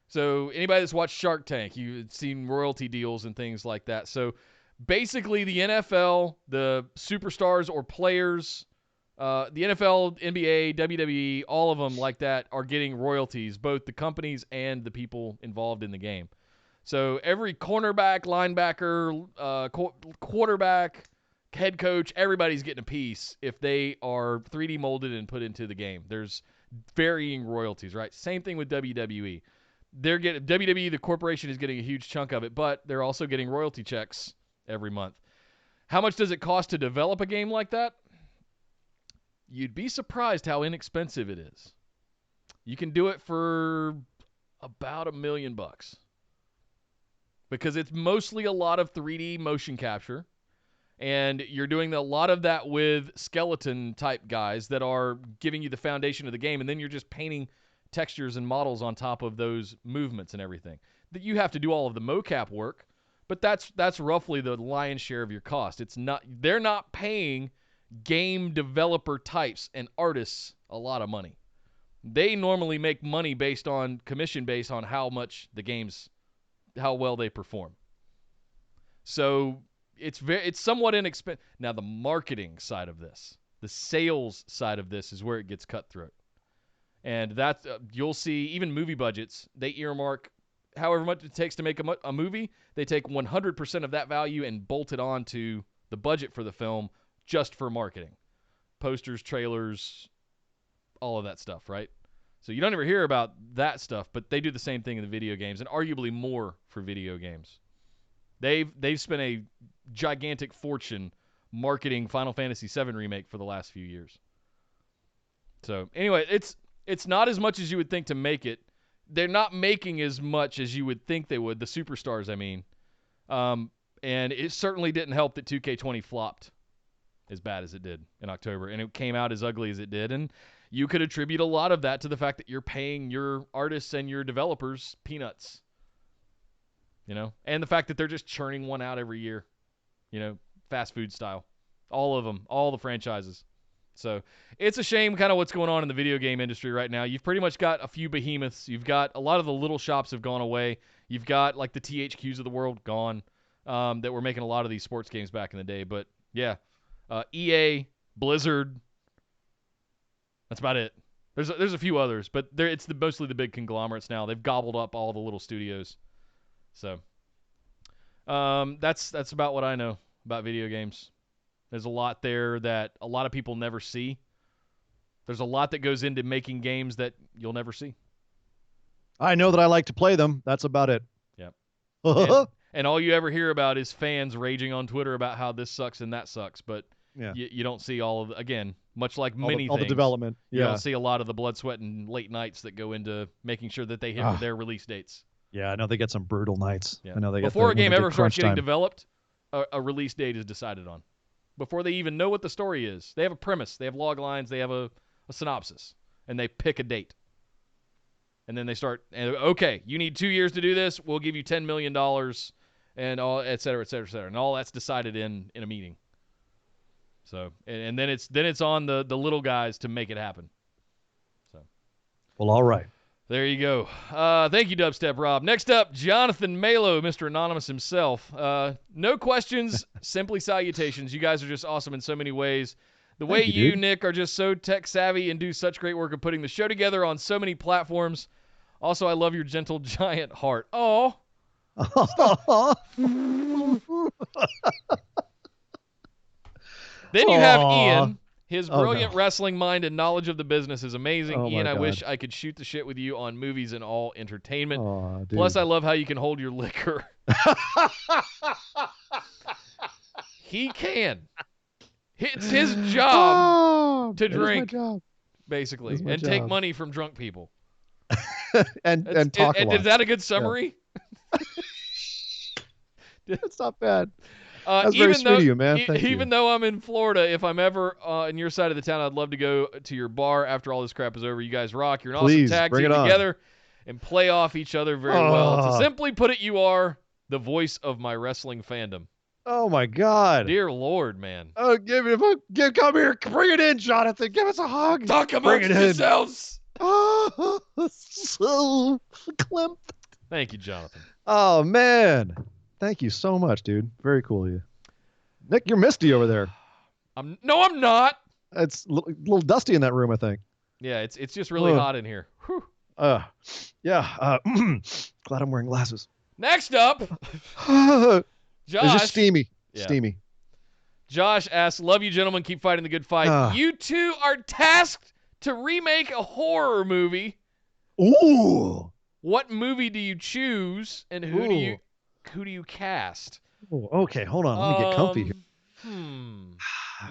So anybody that's watched Shark Tank, you've seen royalty deals and things like that. So basically the NFL, the superstars or players, the NFL, NBA, WWE, all of them like that are getting royalties, both the companies and the people involved in the game. So every cornerback, linebacker, quarterback, head coach, everybody's getting a piece if they are 3D molded and put into the game. There's varying royalties, right? Same thing with WWE. WWE, the corporation, is getting a huge chunk of it, but they're also getting royalty checks every month. How much does it cost to develop a game like that? You'd be surprised how inexpensive it is. You can do it for about $1 million because it's mostly a lot of 3D motion capture, and you're doing a lot of that with skeleton type guys that are giving you the foundation of the game, and then you're just painting textures and models on top of those movements and everything. That you have to do all of the mocap work, but that's roughly the lion's share of your cost. They're not paying game developer types and artists a lot of money. They normally make money based on commission based on how well they perform. So it's somewhat inexpensive. Now the marketing side of this, the sales side of this is where it gets cutthroat. And that's you'll see even movie budgets, they earmark however much it takes to make a movie. They take 100% of that value and bolt it onto the budget for the film just for marketing. Posters, trailers, all of that stuff, right? So you don't ever hear about that stuff, but they do the same thing in the video games, and arguably more for video games. They've spent a gigantic fortune marketing Final Fantasy VII Remake for the last few years. So anyway, it's not as much as you would think to make it. they're not making as much as you would think they would. The superstars, I mean, and it certainly didn't help that 2K20 flopped as bad as it did in October, and it came out as ugly as it did. And you could attribute a lot of that to the fact that you're paying your artists and your developers peanuts, and the fact that they're just churning one out every year, fast food style, all of them, all the franchises. So it's a shame kind of what's going on in the video game industry right now. You've pretty much got a few behemoths. You've got a lot of the little shops have gone away. You've got like the THQs of the world gone that were making a lot of these sports games back in the day. But yeah, EA, Blizzard, that's about it. There's a few others, but it's mostly the big conglomerates now. They've gobbled up all the little studios. So that's about what I know about video games. There's a lot there that a lot of people never see. There's a lot that goes into making games that you'll never see. I know that I like to play them. That's about it. Yep. and all you ever hear about is fans raging on Twitter about how this sucks and that sucks. But you don't see all of again, much like many all things. The development. You don't see a lot of the blood, sweat, and late nights that go into making sure that they hit their release dates. Yeah, I know they get some brutal nights. Yeah. I know they before a game ever starts getting time. developed, a release date is decided on. Before they even know what the story is. They have a premise. They have log lines. They have a synopsis. And they pick a date. And then they start, okay, you need 2 years to do this. We'll give you $10 million and all, et cetera, et cetera, et cetera. And all that's decided in a meeting. So, and then it's on the little guys to make it happen. So, well, all right. There you go. Thank you, Dubstep Rob. Next up, Jonathan Malo, Mr. Anonymous himself. No questions, simply salutations. You guys are just awesome in so many ways. The way you, Nick, are just so tech savvy and do such great work of putting the show together on so many platforms. Also, I love your gentle giant heart. Oh. Then you have Ian. His brilliant wrestling mind and knowledge of the business is amazing. Ian, I wish I could shoot the shit with you on movies and all entertainment. Plus, I love how you can hold your liquor. He can. It's his job to drink, basically, and take money from drunk people. and talk a lot. Is that a good summary? It's not bad. That's very sweet of you, man. Even though I'm in Florida, if I'm ever in your side of the town, I'd love to go to your bar after all this crap is over. You guys rock. You're an awesome tag team together and play off each other very well. To simply put it, you are the voice of my wrestling fandom. Oh, my God. Dear Lord, man. Oh, come here. Bring it in, Jonathan. Give us a hug. Talk amongst yourselves. Oh, so Klimt. Thank you, Jonathan. Oh, man. Thank you so much, dude. Very cool of you. Nick, you're misty over there. No, I'm not. It's a little dusty in that room, I think. Yeah, it's just really hot in here. Whew. Glad I'm wearing glasses. Next up, Josh. It's just steamy. Yeah. Steamy. Josh asks, love you, gentlemen. Keep fighting the good fight. You two are tasked to remake a horror movie. Ooh. What movie do you choose, and who do you cast? Oh, okay, hold on. Let me get comfy here.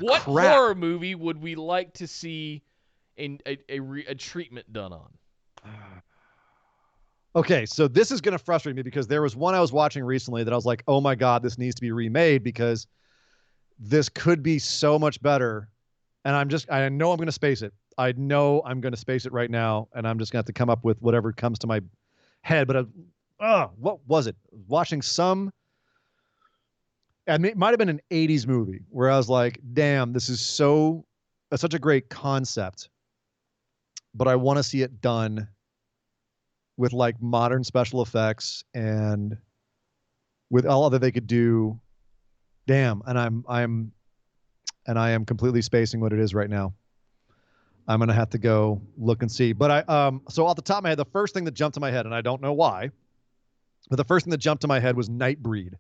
What horror movie would we like to see a treatment done on? Okay, so this is going to frustrate me because there was one I was watching recently that I was like, oh my God, this needs to be remade because this could be so much better. And I know I'm going to space it. I know I'm going to space it right now, and I'm just going to have to come up with whatever comes to my head. But what was it? Watching and it might have been an 80s movie where I was like, damn, this is such a great concept, but I want to see it done with like modern special effects and with all that they could do. Damn. And I am completely spacing what it is right now. I'm going to have to go look and see, but so off the top of my head, the first thing that jumped to my head, and I don't know why, but the first thing that jumped to my head was Nightbreed,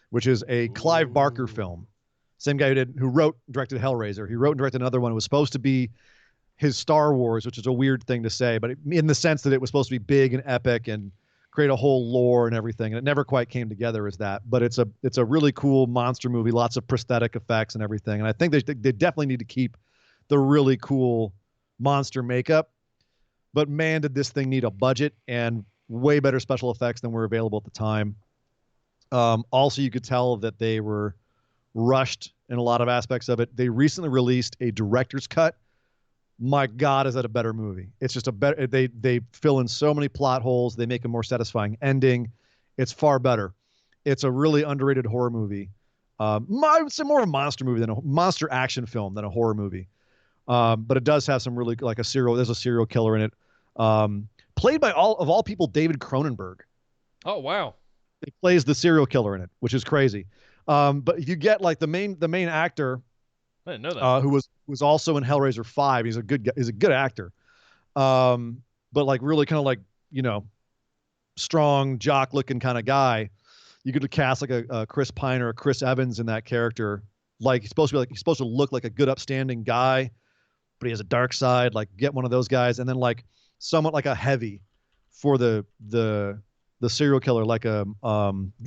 which is a Clive Barker film. Same guy who wrote and directed Hellraiser. He wrote and directed another one. It was supposed to be his Star Wars, which is a weird thing to say, but in the sense that it was supposed to be big and epic and create a whole lore and everything. And it never quite came together as that, but it's a really cool monster movie, lots of prosthetic effects and everything. And I think they definitely need to keep the really cool monster makeup, But man, did this thing need a budget and way better special effects than were available at the time. Also, you could tell that they were rushed in a lot of aspects of it. They recently released a director's cut. My God, is that a better movie? It's just a better. They fill in so many plot holes. They make a more satisfying ending. It's far better. It's a really underrated horror movie. I would say more of a monster movie than a monster action film than a horror movie. But it does have some really there's a serial killer in it. Played by all people, David Cronenberg. Oh, wow. He plays the serial killer in it, which is crazy. But if you get like the main actor, I didn't know that. who was also in Hellraiser 5. He's a good actor. But like really kind of like, strong jock looking kind of guy. You could cast like a Chris Pine or a Chris Evans in that character. Like he's supposed to look like a good upstanding guy, but he has a dark side. Like get one of those guys, and then like somewhat like a heavy for the serial killer, like a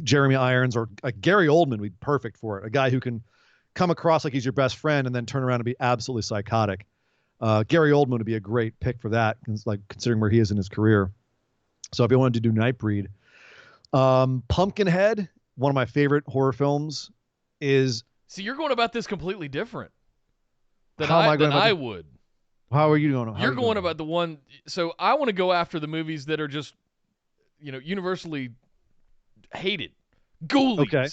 Jeremy Irons or a Gary Oldman would be perfect for it. A guy who can come across like he's your best friend and then turn around and be absolutely psychotic. Gary Oldman would be a great pick for that, like considering where he is in his career. So if you wanted to do Nightbreed, Pumpkinhead, one of my favorite horror films, is. See, you're going about this completely different than How am I going than about I this? would. How are you going? You're going about the one. So I want to go after the movies that are just, universally hated. Ghoulies. Okay.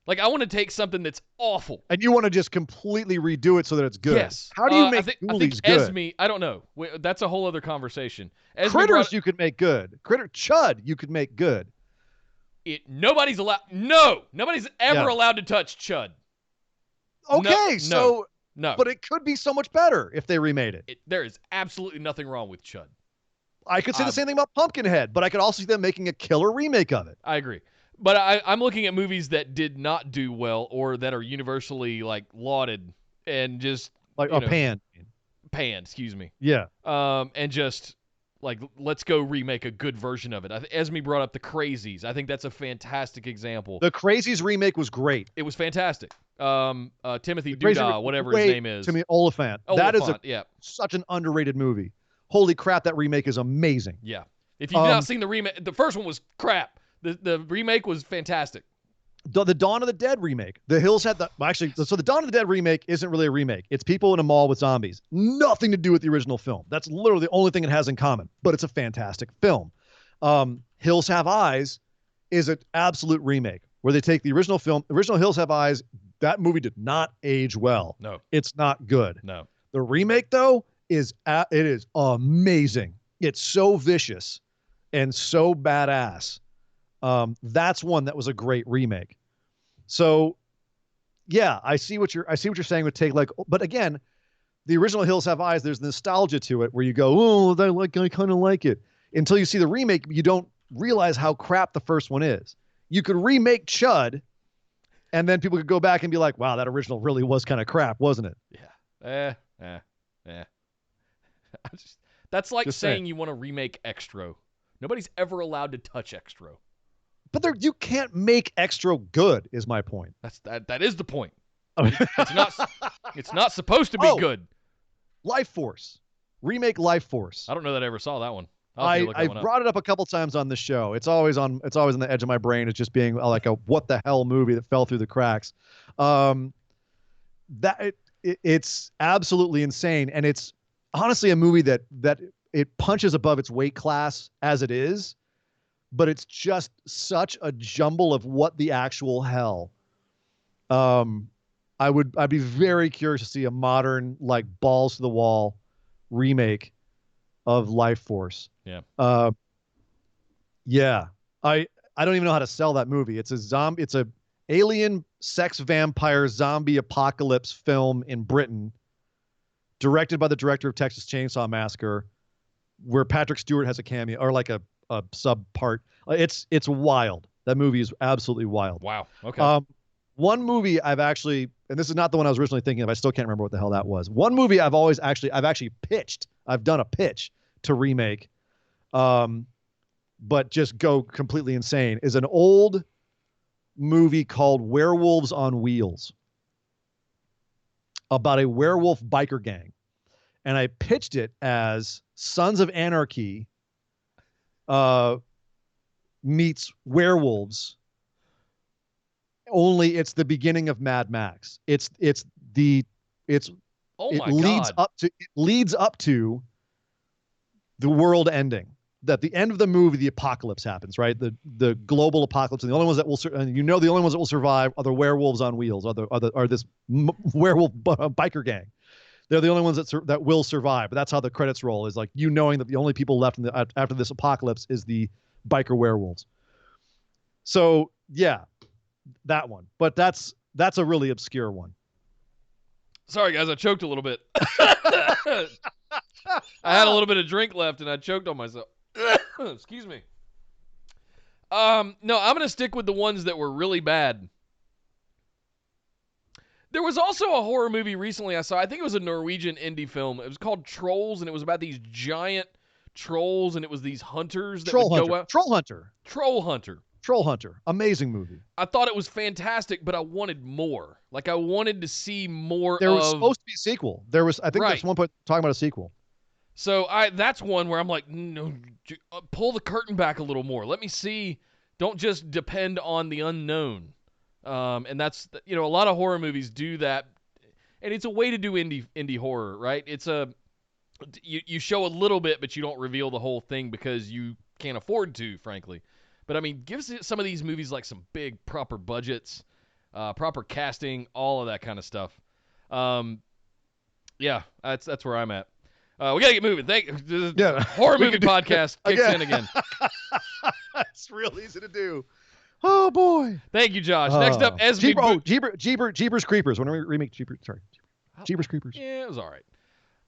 Like I want to take something that's awful. And you want to just completely redo it so that it's good. Yes. How do you make I think Ghoulies good? Esme, I don't know. That's a whole other conversation. Esme Critters you could make good. Chud you could make good. Nobody's ever allowed to touch Chud. Okay, No. But it could be so much better if they remade it. There is absolutely nothing wrong with Chud. I could say the same thing about Pumpkinhead, but I could also see them making a killer remake of it. I agree. But I'm looking at movies that did not do well or that are universally like lauded and just like panned, excuse me. Yeah. And just like let's go remake a good version of it. Esme brought up The Crazies. I think that's a fantastic example. The Crazies remake was great. It was fantastic. Timothy Doodah, whatever his name is. Timothy Oliphant. That is such an underrated movie. Holy crap, that remake is amazing. Yeah. If you've not seen the remake, the first one was crap. The remake was fantastic. The Dawn of the Dead remake. The Hills had the Dawn of the Dead remake isn't really a remake. It's people in a mall with zombies. Nothing to do with the original film. That's literally the only thing it has in common. But it's a fantastic film. Hills Have Eyes is an absolute remake where they take the original Hills Have Eyes. That movie did not age well. No. It's not good. No. The remake though it is amazing. It's so vicious and so badass. That's one that was a great remake. So yeah, I see what you're saying would take but again, the original Hills Have Eyes, there's nostalgia to it where you go, oh, I kind of like it. Until you see the remake, you don't realize how crap the first one is. You could remake Chud and then people could go back and be like, wow, that original really was kind of crap, wasn't it? Yeah. That's like saying you want to remake Extro. Nobody's ever allowed to touch Extro. But you can't make Extro good, is my point. That is the point. It's not supposed to be good. Life Force. Remake Life Force. I don't know that I ever saw that one. I brought it up a couple times on the show. It's always on the edge of my brain. It's just being like a what the hell movie that fell through the cracks. It's absolutely insane, and it's honestly a movie that it punches above its weight class as it is, but it's just such a jumble of what the actual hell. I'd be very curious to see a modern, like, balls to the wall remake of Life Force. Yeah. Yeah. I don't even know how to sell that movie. It's a alien sex vampire zombie apocalypse film in Britain, directed by the director of Texas Chainsaw Massacre, where Patrick Stewart has a cameo or like a sub part. It's wild. That movie is absolutely wild. Wow. Okay. One movie I've actually, and this is not the one I was originally thinking of. I still can't remember what the hell that was. One movie I've actually pitched. I've done a pitch to remake, but just go completely insane, is an old movie called Werewolves on Wheels, about a werewolf biker gang. and I pitched it as Sons of Anarchy meets werewolves. Only it's the beginning of Mad Max. It leads up to the world ending. At the end of the movie, the apocalypse happens, right? The global apocalypse, and the only ones that will, the only ones that will survive are the werewolves on wheels, are this werewolf biker gang. They're the only ones that will survive. But that's how the credits roll, is like you knowing that the only people left after this apocalypse is the biker werewolves. So yeah, that one. But that's a really obscure one. Sorry guys, I choked a little bit. I had a little bit of drink left and I choked on myself. Excuse me. No, I'm going to stick with the ones that were really bad. There was also a horror movie recently I saw. I think it was a Norwegian indie film. It was called Trolls, and it was about these giant trolls, and it was these hunters that would go out. Troll Hunter. Amazing movie. I thought it was fantastic, but I wanted more. Like, I wanted to see more. There was supposed to be a sequel. I think there's one point talking about a sequel. So that's one where I'm like, no, pull the curtain back a little more. Let me see. Don't just depend on the unknown. And that's, a lot of horror movies do that. And it's a way to do indie horror, right? It's you show a little bit, but you don't reveal the whole thing because you can't afford to, frankly. But I mean, give some of these movies like some big proper budgets, proper casting, all of that kind of stuff. Yeah, that's where I'm at. We gotta get moving. Horror movie podcast kicks in again. It's real easy to do. Oh boy! Thank you, Josh. Next up, Jeepers Creepers. When we remake Jeepers Creepers. Yeah, it was all right.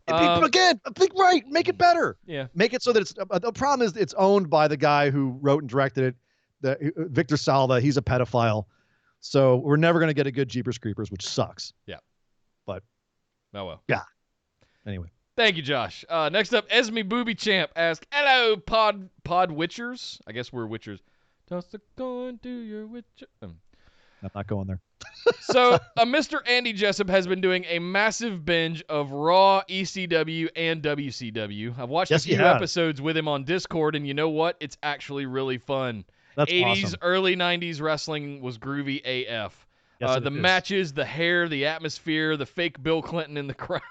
Again, think right. Make it better. Yeah. Make it so that it's. The problem is it's owned by the guy who wrote and directed it, Victor Salva. He's a pedophile, so we're never gonna get a good Jeepers Creepers, which sucks. Yeah. But. Oh well. Yeah. Anyway. Thank you, Josh. Next up, Esme Booby Champ asks, "Hello, pod witchers." I guess we're witchers. Toss the coin to your witcher. I'm not going there. So, Mr. Andy Jessup has been doing a massive binge of Raw, ECW, and WCW. I've watched a few episodes with him on Discord, and you know what? It's actually really fun. That's 80s, awesome. early 90s wrestling was groovy AF. Yes, the matches, the hair, the atmosphere, the fake Bill Clinton in the crowd.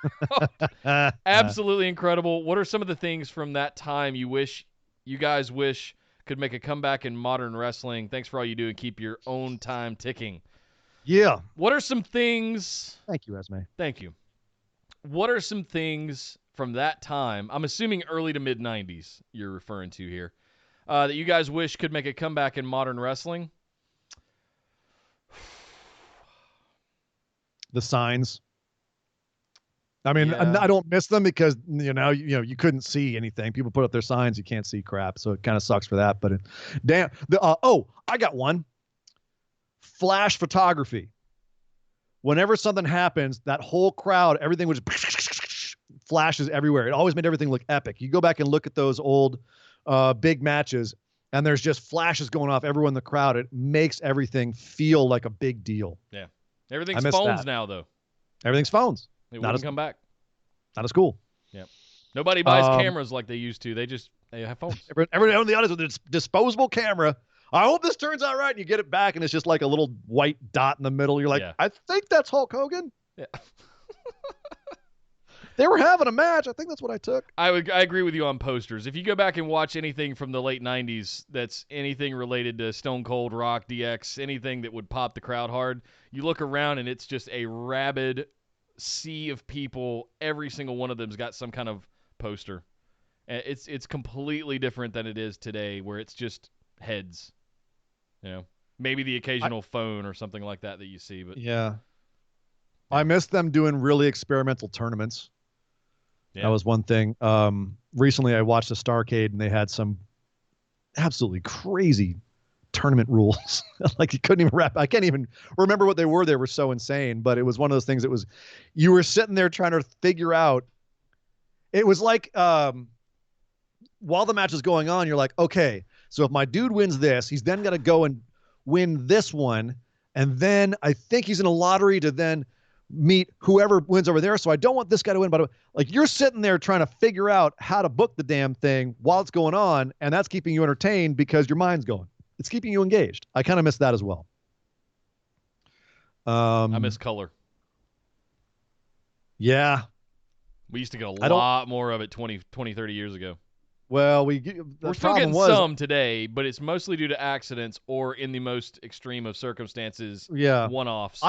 Absolutely incredible. What are some of the things from that time you guys wish could make a comeback in modern wrestling? Thanks for all you do and keep your own time ticking. Yeah. What are some things... Thank you, Esme. Thank you. What are some things from that time, I'm assuming early to mid-90s you're referring to here, that you guys wish could make a comeback in modern wrestling? The signs. I mean, Yeah. I don't miss them because you couldn't see anything. People put up their signs, you can't see crap, so it kind of sucks for that. But I got one. Flash photography. Whenever something happens, that whole crowd, everything was flashes everywhere. It always made everything look epic. You go back and look at those old big matches, and there's just flashes going off everywhere in the crowd. It makes everything feel like a big deal. Yeah. Everything's phones now, though. Everything's phones. It wouldn't come back. Not as cool. Yeah. Nobody buys cameras like they used to. They have phones. Everyone in the audience with a disposable camera. I hope this turns out right. And you get it back, and it's just like a little white dot in the middle. You're like, yeah. I think that's Hulk Hogan. Yeah. They were having a match. I think that's what I took. I agree with you on posters. If you go back and watch anything from the late 90s that's anything related to Stone Cold, Rock, DX, anything that would pop the crowd hard, you look around and it's just a rabid sea of people. Every single one of them's got some kind of poster. It's completely different than it is today, where it's just heads. Maybe the occasional phone or something like that you see. But yeah. I miss them doing really experimental tournaments. Yeah. That was one thing. Recently, I watched a Starrcade, and they had some absolutely crazy tournament rules. Like you couldn't even wrap. I can't even remember what they were. They were so insane. But it was one of those things. It was you were sitting there trying to figure out. It was like while the match is going on, you're like, okay, so if my dude wins this, he's then got to go and win this one, and then I think he's in a lottery to then meet whoever wins over there. So I don't want this guy to win. But like, you're sitting there trying to figure out how to book the damn thing while it's going on, and that's keeping you entertained because your mind's going. It's keeping you engaged. I kind of miss that as well. I miss color. Yeah. We used to get a lot more of it 20, 30 years ago. Well, we're still getting some today, but it's mostly due to accidents or, in the most extreme of circumstances, one-offs.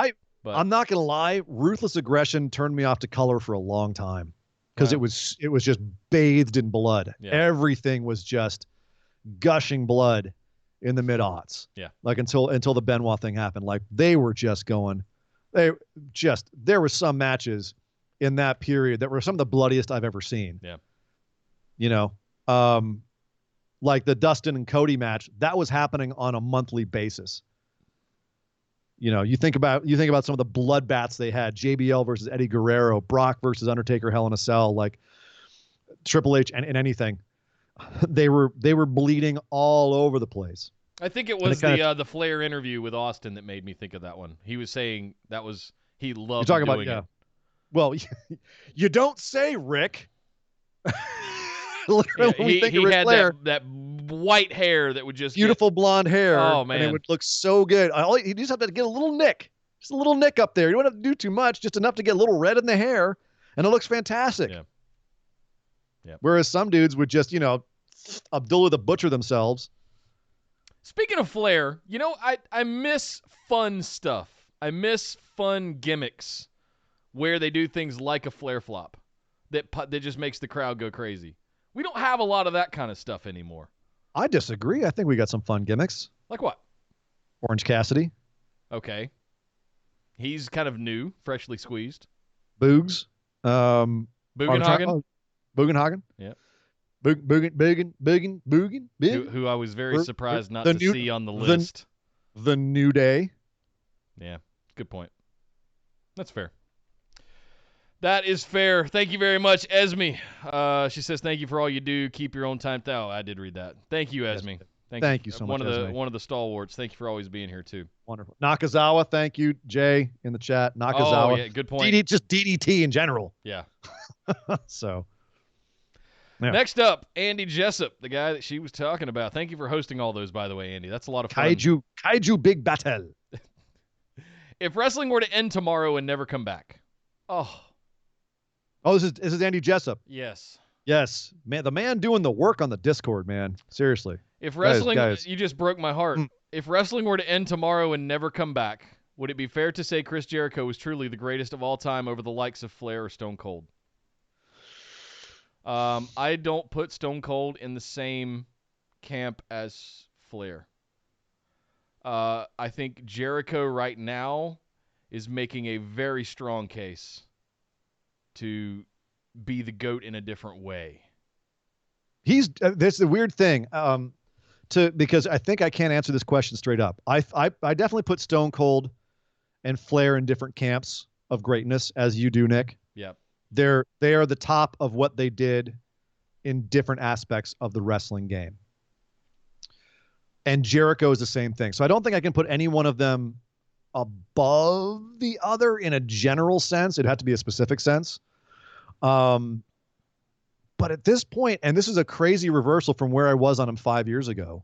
I'm not gonna lie, ruthless aggression turned me off to color for a long time because it was just bathed in blood. Yeah. Everything was just gushing blood in the mid-aughts. Yeah, like until the Benoit thing happened. Like, they were just going. There were some matches in that period that were some of the bloodiest I've ever seen. Yeah, like the Dustin and Cody match, that was happening on a monthly basis. You think about some of the bloodbaths they had: JBL versus Eddie Guerrero, Brock versus Undertaker, Hell in a Cell, like Triple H and anything. They were bleeding all over the place. I think it was the Flair interview with Austin that made me think of that one. He was saying he loved doing it. Well, you don't say, Rick. He had that white hair that would just beautiful blonde hair. Oh, man. And it would look so good. You just have to get a little nick. Just a little nick up there. You don't have to do too much, just enough to get a little red in the hair, and it looks fantastic. Yeah. Yeah. Whereas some dudes would just, Abdullah the Butcher themselves. Speaking of Flair, I miss fun stuff. I miss fun gimmicks where they do things like a Flair flop that just makes the crowd go crazy. We don't have a lot of that kind of stuff anymore. I disagree. I think we got some fun gimmicks. Like what? Orange Cassidy. Okay. He's kind of new, freshly squeezed. Boogs. Bugenhagen. Bugenhagen. Yeah. Bugen. Who I was very surprised not to see on the list. The New Day. Yeah. Good point. That's fair. That is fair. Thank you very much, Esme. She says, thank you for all you do. Keep your own time. Oh, I did read that. Thank you, Esme. Thank you so much, Esme. One of the stalwarts. Thank you for always being here, too. Wonderful. Nakazawa, thank you, Jay, in the chat. Nakazawa. Oh, yeah, good point. Just DDT in general. Yeah. So. Yeah. Next up, Andy Jessup, the guy that she was talking about. Thank you for hosting all those, by the way, Andy. That's a lot of fun. Kaiju Big Battle. If wrestling were to end tomorrow and never come back. Oh, this is Andy Jessup. Yes. Yes. Man, the man doing the work on the Discord, man. Seriously. If wrestling, you just broke my heart. If wrestling were to end tomorrow and never come back, would it be fair to say Chris Jericho was truly the greatest of all time over the likes of Flair or Stone Cold? I don't put Stone Cold in the same camp as Flair. I think Jericho right now is making a very strong case to be the GOAT in a different way. He's that's the weird thing. Because I think I can't answer this question straight up. I definitely put Stone Cold and Flair in different camps of greatness, as you do, Nick. Yep. They are the top of what they did in different aspects of the wrestling game. And Jericho is the same thing. So I don't think I can put any one of them above the other in a general sense. It'd have to be a specific sense. But at this point, and this is a crazy reversal from where I was on him 5 years ago,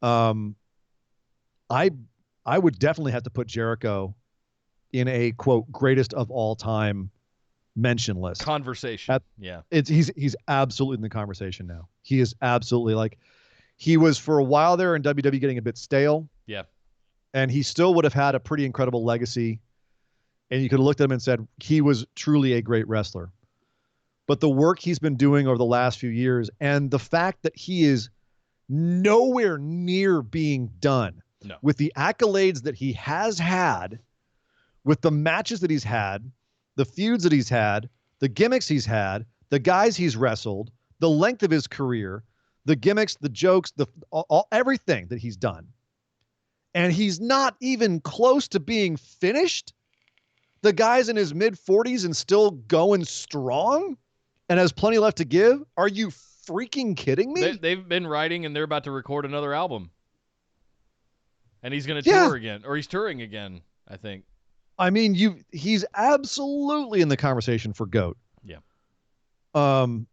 I would definitely have to put Jericho in a, quote, greatest of all time mention list. Conversation. He's absolutely in the conversation now. He is absolutely, like, he was for a while there in WWE getting a bit stale. Yeah. And he still would have had a pretty incredible legacy. And you could have looked at him and said, he was truly a great wrestler. But the work he's been doing over the last few years and the fact that he is nowhere near being done with the accolades that he has had, with the matches that he's had, the feuds that he's had, the gimmicks he's had, the guys he's wrestled, the length of his career, the gimmicks, the jokes, everything that he's done. And he's not even close to being finished. The guy's in his mid-40s and still going strong and has plenty left to give. Are you freaking kidding me? They've been writing and they're about to record another album. And he's going to tour again, or he's touring again, I think. I mean, he's absolutely in the conversation for GOAT. Yeah.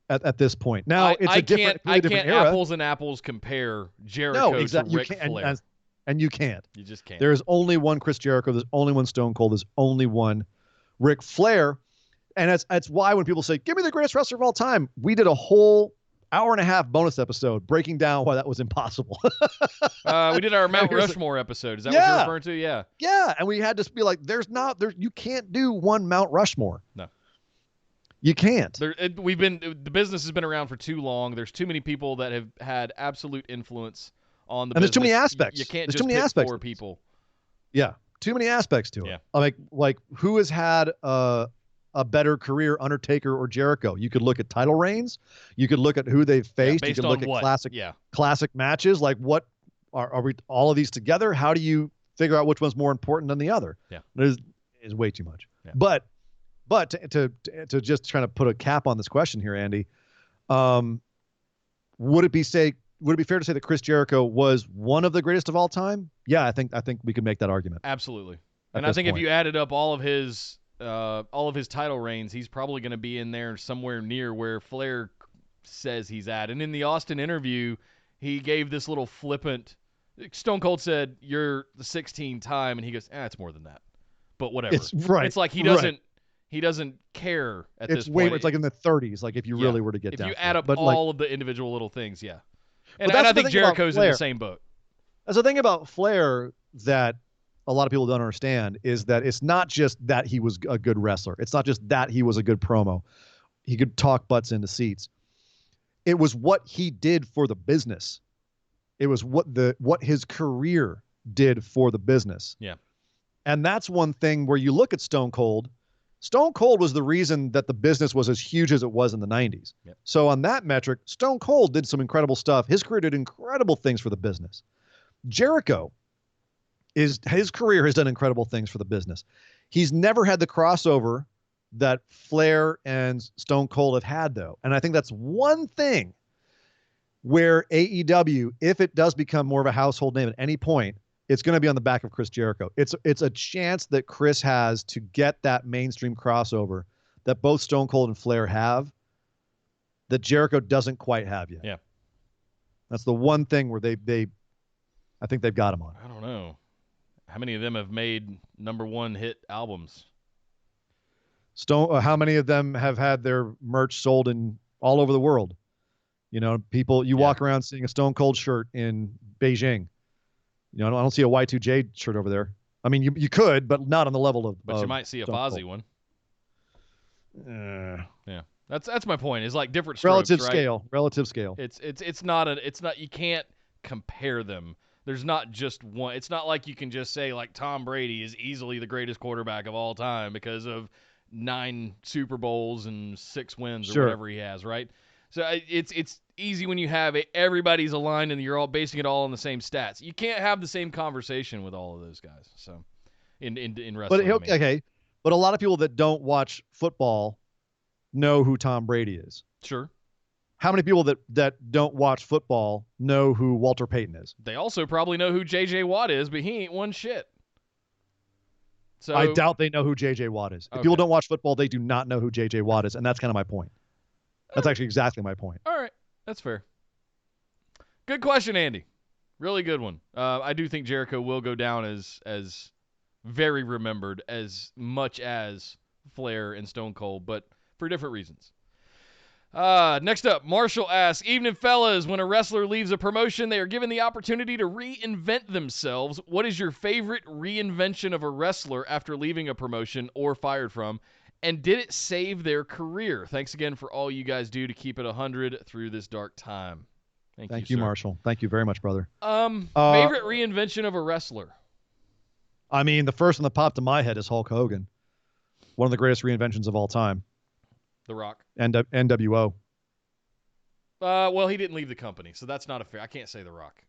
At this point. Now it's a different era. Apples and apples compare Jericho to Ric Flair. And you can't. You just can't. There's only one Chris Jericho. There's only one Stone Cold. There's only one Ric Flair. And that's why when people say, give me the greatest wrestler of all time, we did a whole hour-and-a-half bonus episode breaking down why that was impossible. We did our Mount Rushmore episode. Is that what you're referring to? Yeah. Yeah, and we had to be like, you can't do one Mount Rushmore. No. You can't. The business has been around for too long. There's too many people that have had absolute influence on the business. And there's too many aspects. You can't just pick 4 people. Yeah, too many aspects to it. Yeah. Like who has had a better career, Undertaker or Jericho? You could look at title reigns. You could look at who they've faced. You could look at classic matches. Like what are we all of these together? How do you figure out which one's more important than the other? Yeah, there's way too much. Yeah. But to just trying to put a cap on this question here, Andy, would it be fair to say that Chris Jericho was one of the greatest of all time? Yeah, I think we could make that argument. Absolutely. And I think if you added up all of his title reigns, he's probably going to be in there somewhere near where Flair says he's at. And in the Austin interview, he gave this little flippant. Stone Cold said, "You're the 16th time," and he goes, "It's more than that." But whatever. It's right. It's like he doesn't care at this point. It's like in the 30s. Like if you really were to get down. If you add up all of the individual little things, yeah. And I think Jericho's in the same boat. That's the thing about Flair that a lot of people don't understand is that it's not just that he was a good wrestler. It's not just that he was a good promo. He could talk butts into seats. It was what he did for the business. It was what his career did for the business. Yeah. And that's one thing where you look at Stone Cold. Stone Cold was the reason that the business was as huge as it was in the 90s. Yep. So on that metric, Stone Cold did some incredible stuff. His career did incredible things for the business. Jericho, his career has done incredible things for the business. He's never had the crossover that Flair and Stone Cold have had, though. And I think that's one thing where AEW, if it does become more of a household name at any point, it's going to be on the back of Chris Jericho. It's a chance that Chris has to get that mainstream crossover that both Stone Cold and Flair have that Jericho doesn't quite have yet. Yeah. That's the one thing where I think they've got him on. I don't know. How many of them have made #1 hit albums? How many of them have had their merch sold in all over the world? You know, people, walk around seeing a Stone Cold shirt in Beijing. You know, I don't see a Y2J shirt over there. I mean, you could, but not on the level of. But you might see a Fozzy one. Yeah, that's my point. It's like different strokes, relative right? Relative scale. It's not. You can't compare them. There's not just one. It's not like you can just say like Tom Brady is easily the greatest quarterback of all time because of 9 Super Bowls and 6 wins or whatever he has, right? So it's easy when you have it. Everybody's aligned and you're all basing it all on the same stats. You can't have the same conversation with all of those guys. So in wrestling, but a lot of people that don't watch football know who Tom Brady is. Sure. How many people that don't watch football know who Walter Payton is? They also probably know who J.J. Watt is, but he ain't won shit. So I doubt they know who J.J. Watt is. If people don't watch football, they do not know who J.J. Watt is, and that's kind of my point. That's actually exactly my point. All right. That's fair. Good question, Andy. Really good one. I do think Jericho will go down as very remembered as much as Flair and Stone Cold, but for different reasons. Next up, Marshall asks, evening fellas, when a wrestler leaves a promotion, they are given the opportunity to reinvent themselves. What is your favorite reinvention of a wrestler after leaving a promotion or fired from? And did it save their career? Thanks again for all you guys do to keep it 100 through this dark time. Thank you, Marshall. Thank you very much, brother. Favorite reinvention of a wrestler? I mean, the first one that popped in my head is Hulk Hogan. One of the greatest reinventions of all time. The Rock. NWO. Well, he didn't leave the company, so that's not a fair. I can't say The Rock.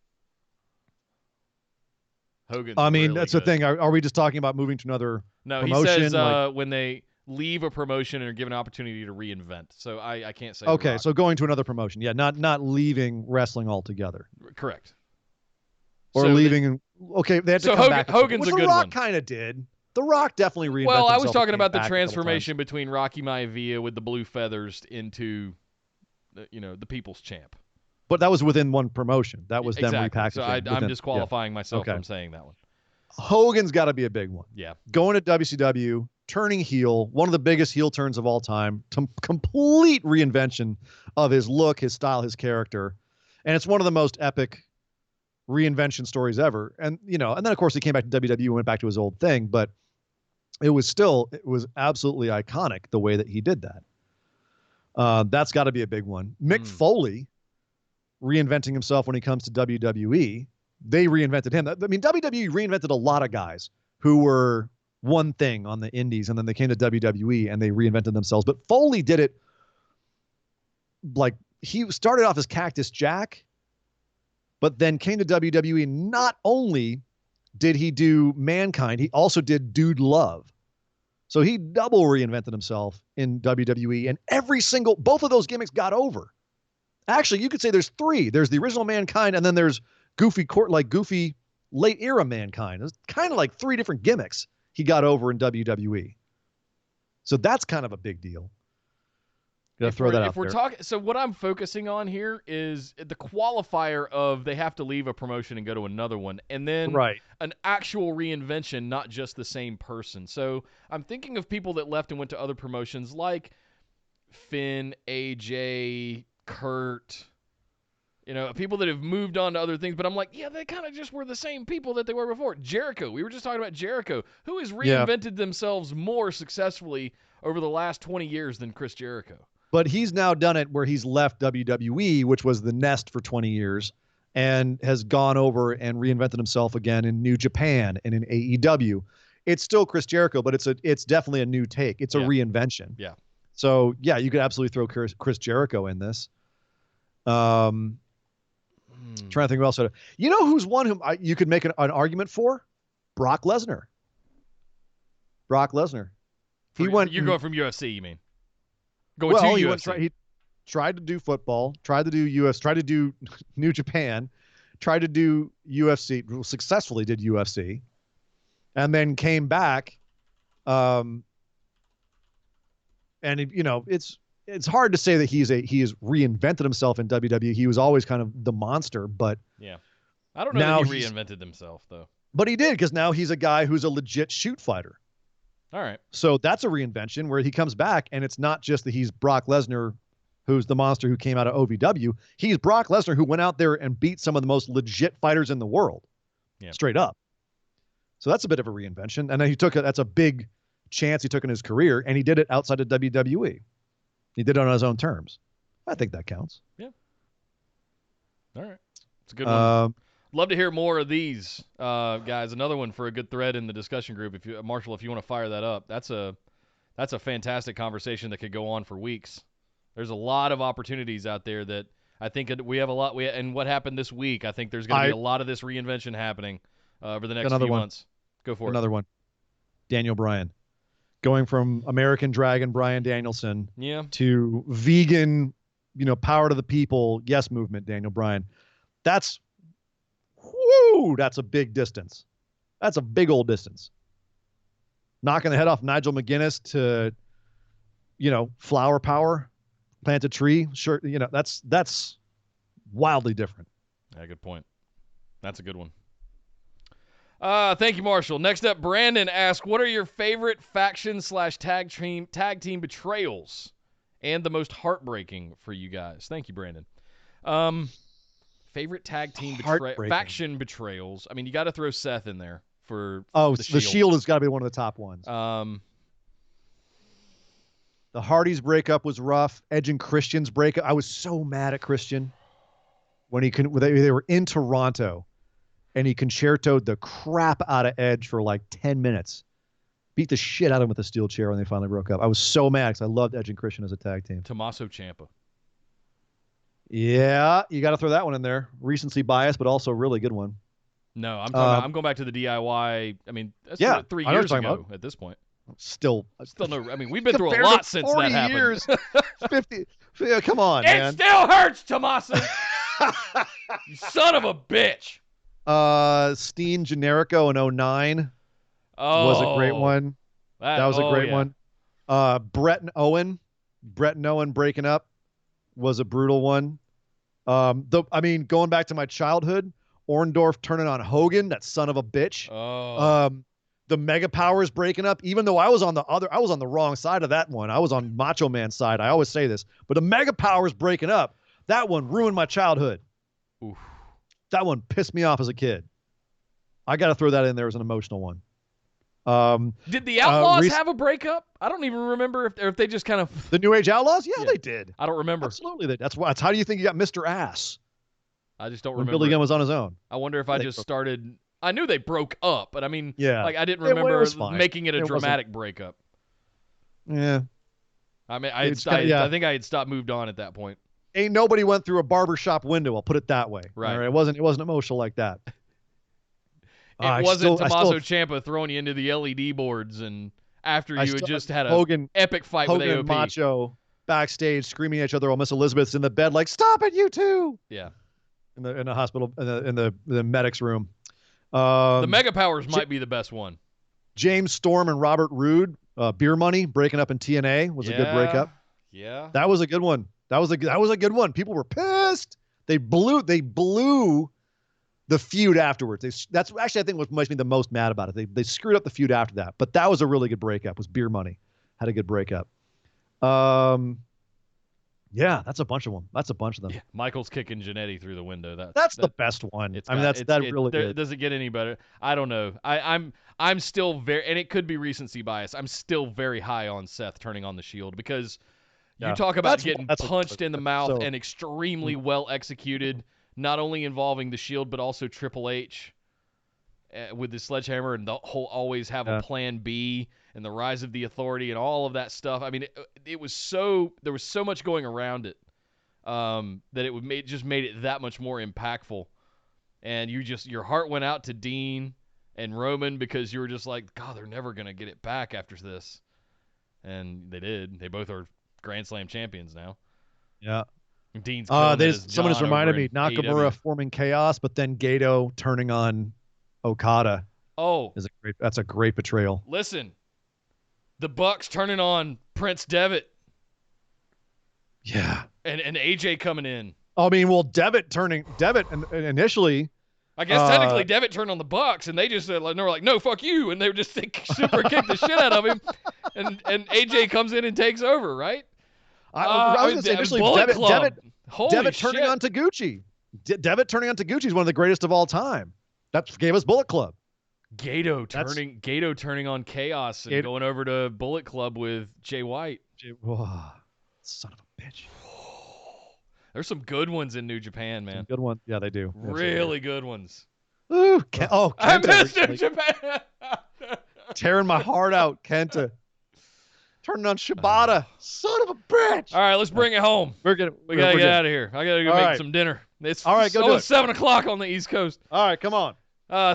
Hogan's really that's good. the thing. Are we just talking about moving to another promotion? He says when they leave a promotion and are given an opportunity to reinvent. So I can't say. Okay, so going to another promotion. Yeah, not leaving wrestling altogether. Correct. Or leaving. They had to come back. Hogan's a good one. The Rock kind of did. The Rock definitely reinvented Well, I was himself talking and about came the back a couple transformation times. between Rocky Maivia with the blue feathers into, the People's Champ. But that was within one promotion. That was them Exactly. repackaging. So I'm within, disqualifying myself Okay. from saying that one. Hogan's got to be a big one. Yeah. Going to WCW, turning heel, one of the biggest heel turns of all time, complete reinvention of his look, his style, his character. And it's one of the most epic reinvention stories ever. And, and then of course he came back to WWE and went back to his old thing, but it was absolutely iconic the way that he did that. That's got to be a big one. Mick Foley reinventing himself when he comes to WWE. They reinvented him. I mean, WWE reinvented a lot of guys who were one thing on the indies, and then they came to WWE and they reinvented themselves. But Foley did it like he started off as Cactus Jack, but then came to WWE. Not only did he do Mankind, he also did Dude Love. So he double reinvented himself in WWE, and both of those gimmicks got over. Actually, you could say there's three. There's the original Mankind, and then there's goofy late era Mankind. It's kind of like three different gimmicks he got over in WWE. So that's kind of a big deal. Gotta throw that out there. So what I'm focusing on here is the qualifier of they have to leave a promotion and go to another one, and then an actual reinvention, not just the same person. So I'm thinking of people that left and went to other promotions like Finn, AJ, Kurt, people that have moved on to other things, but I'm like, yeah, they kind of just were the same people that they were before. Jericho, we were just talking about Jericho, who has reinvented themselves more successfully over the last 20 years than Chris Jericho. But he's now done it where he's left WWE, which was the nest for 20 years, and has gone over and reinvented himself again in New Japan and in AEW. It's still Chris Jericho, but it's definitely a new take. It's a reinvention. Yeah. So, yeah, you could absolutely throw Chris Jericho in this. Trying to think who else. Who's one whom you could make an argument for? Brock Lesnar. You're going from UFC, you mean? Going to UFC. He tried to do football, tried to do US, tried to do New Japan, tried to do UFC, successfully did UFC, and then came back. And it's hard to say that he has reinvented himself in WWE. He was always kind of the monster, but yeah, I don't know if he reinvented himself though. But he did, because now he's a guy who's a legit shoot fighter. All right. So that's a reinvention where he comes back, and it's not just that he's Brock Lesnar, who's the monster who came out of OVW. He's Brock Lesnar who went out there and beat some of the most legit fighters in the world, straight up. So that's a bit of a reinvention. And then that's a big chance he took in his career, and he did it outside of WWE. He did it on his own terms. I think that counts. Yeah. All right. It's a good one. Love to hear more of these, guys. Another one for a good thread in the discussion group. Marshall, if you want to fire that up, that's a fantastic conversation that could go on for weeks. There's a lot of opportunities out there that I think we have a lot. And what happened this week, I think there's going to be a lot of this reinvention happening over the next few months. Go for it. Another one. Daniel Bryan. Going from American Dragon Bryan Danielson to vegan, power to the people, yes movement, Daniel Bryan. That's a big distance. That's a big old distance. Knocking the head off Nigel McGuinness to, flower power, plant a tree. Sure, that's wildly different. Yeah, good point. That's a good one. Thank you, Marshall. Next up, Brandon asks, what are your favorite faction/tag team betrayals and the most heartbreaking for you guys? Thank you, Brandon. Favorite tag team faction betrayals. I mean, you got to throw Seth in there for the Shield has got to be one of the top ones. The Hardys breakup was rough. Edge and Christian's breakup. I was so mad at Christian when they were in Toronto, and he concertoed the crap out of Edge for like 10 minutes. Beat the shit out of him with a steel chair when they finally broke up. I was so mad because I loved Edge and Christian as a tag team. Tommaso Ciampa. Yeah, you got to throw that one in there. Recency bias, but also a really good one. No, I'm going back to the DIY. I mean, that's 3 years ago at this point. Still no. I mean, we've been through a lot since that happened. Years, 50. Come on, man. It still hurts, Tommaso. You son of a bitch. Steen Generico in 2009. was a great one. That was a great one. Brett and Owen breaking up was a brutal one. Going back to my childhood, Orndorff turning on Hogan, that son of a bitch. The Mega Powers breaking up, even though I was on the wrong side of that one. I was on Macho Man's side. I always say this, but the Mega Powers breaking up, that one ruined my childhood. Oof. That one pissed me off as a kid. I got to throw that in there as an emotional one. Did the Outlaws have a breakup? I don't even remember if they just kind of... The New Age Outlaws? Yeah, they did. I don't remember. Absolutely. That's how do you think you got Mr. Ass? I just don't when remember. Billy Gunn was on his own. I wonder if I just started... I knew they broke up, but I mean, I didn't it remember was making it a dramatic breakup. Yeah. I mean, I think I had stopped, moved on at that point. Ain't nobody went through a barbershop window, I'll put it that way. Right. All right? It wasn't emotional like that. It wasn't Tommaso Ciampa throwing you into the LED boards and after you had just had an epic fight with AOP. And Macho backstage screaming at each other while Miss Elizabeth's in the bed like, stop it, you two. Yeah. In the hospital, in the medic's room. The Mega Powers might be the best one. James Storm and Robert Roode, Beer Money breaking up in TNA was a good breakup. Yeah. That was a good one. That was a good one. People were pissed. They blew the feud afterwards. That's actually, I think, what makes me the most mad about it. They screwed up the feud after that. But that was a really good breakup. Was Beer Money had a good breakup. Yeah, that's a bunch of them. That's a bunch of them. Yeah. Michael's kicking Jannetty through the window. That's the best one. That's really good. Does it get any better? I don't know. I'm still very, and it could be recency bias. I'm still very high on Seth turning on the Shield because you talk about getting punched in the mouth and extremely well executed, not only involving the Shield but also Triple H with the sledgehammer and the whole always have a plan B and the rise of the Authority and all of that stuff. I mean, there was so much going around it that it just made it that much more impactful. And your heart went out to Dean and Roman because you were just like, God, they're never going to get it back after this. And they did. They both are Grand Slam champions now. Yeah. Dean's someone just reminded me, Nakamura forming chaos, but then Gato turning on Okada. Oh. That's a great betrayal. Listen. The Bucks turning on Prince Devitt. Yeah. And AJ coming in. I mean, well, Devitt initially. I guess technically Devitt turned on the Bucks, and they just they were like, no, fuck you, and they were just super kicked the shit out of him, and AJ comes in and takes over, right? I was going to say initially Devitt turning on Taguchi. Devitt turning on Taguchi is one of the greatest of all time. That gave us Bullet Club. Gato turning on Chaos and going over to Bullet Club with Jay White. Son of a bitch. There's some good ones in New Japan, man. Some good ones. Yeah, they do. Really good ones. Ooh, I missed New Japan. Tearing my heart out, Kenta. Turning on Shibata. Son of a bitch. All right, let's bring it home. We got to get out of here. I got to go make some dinner. It's all right, go do it. 7 o'clock on the East Coast. All right, come on.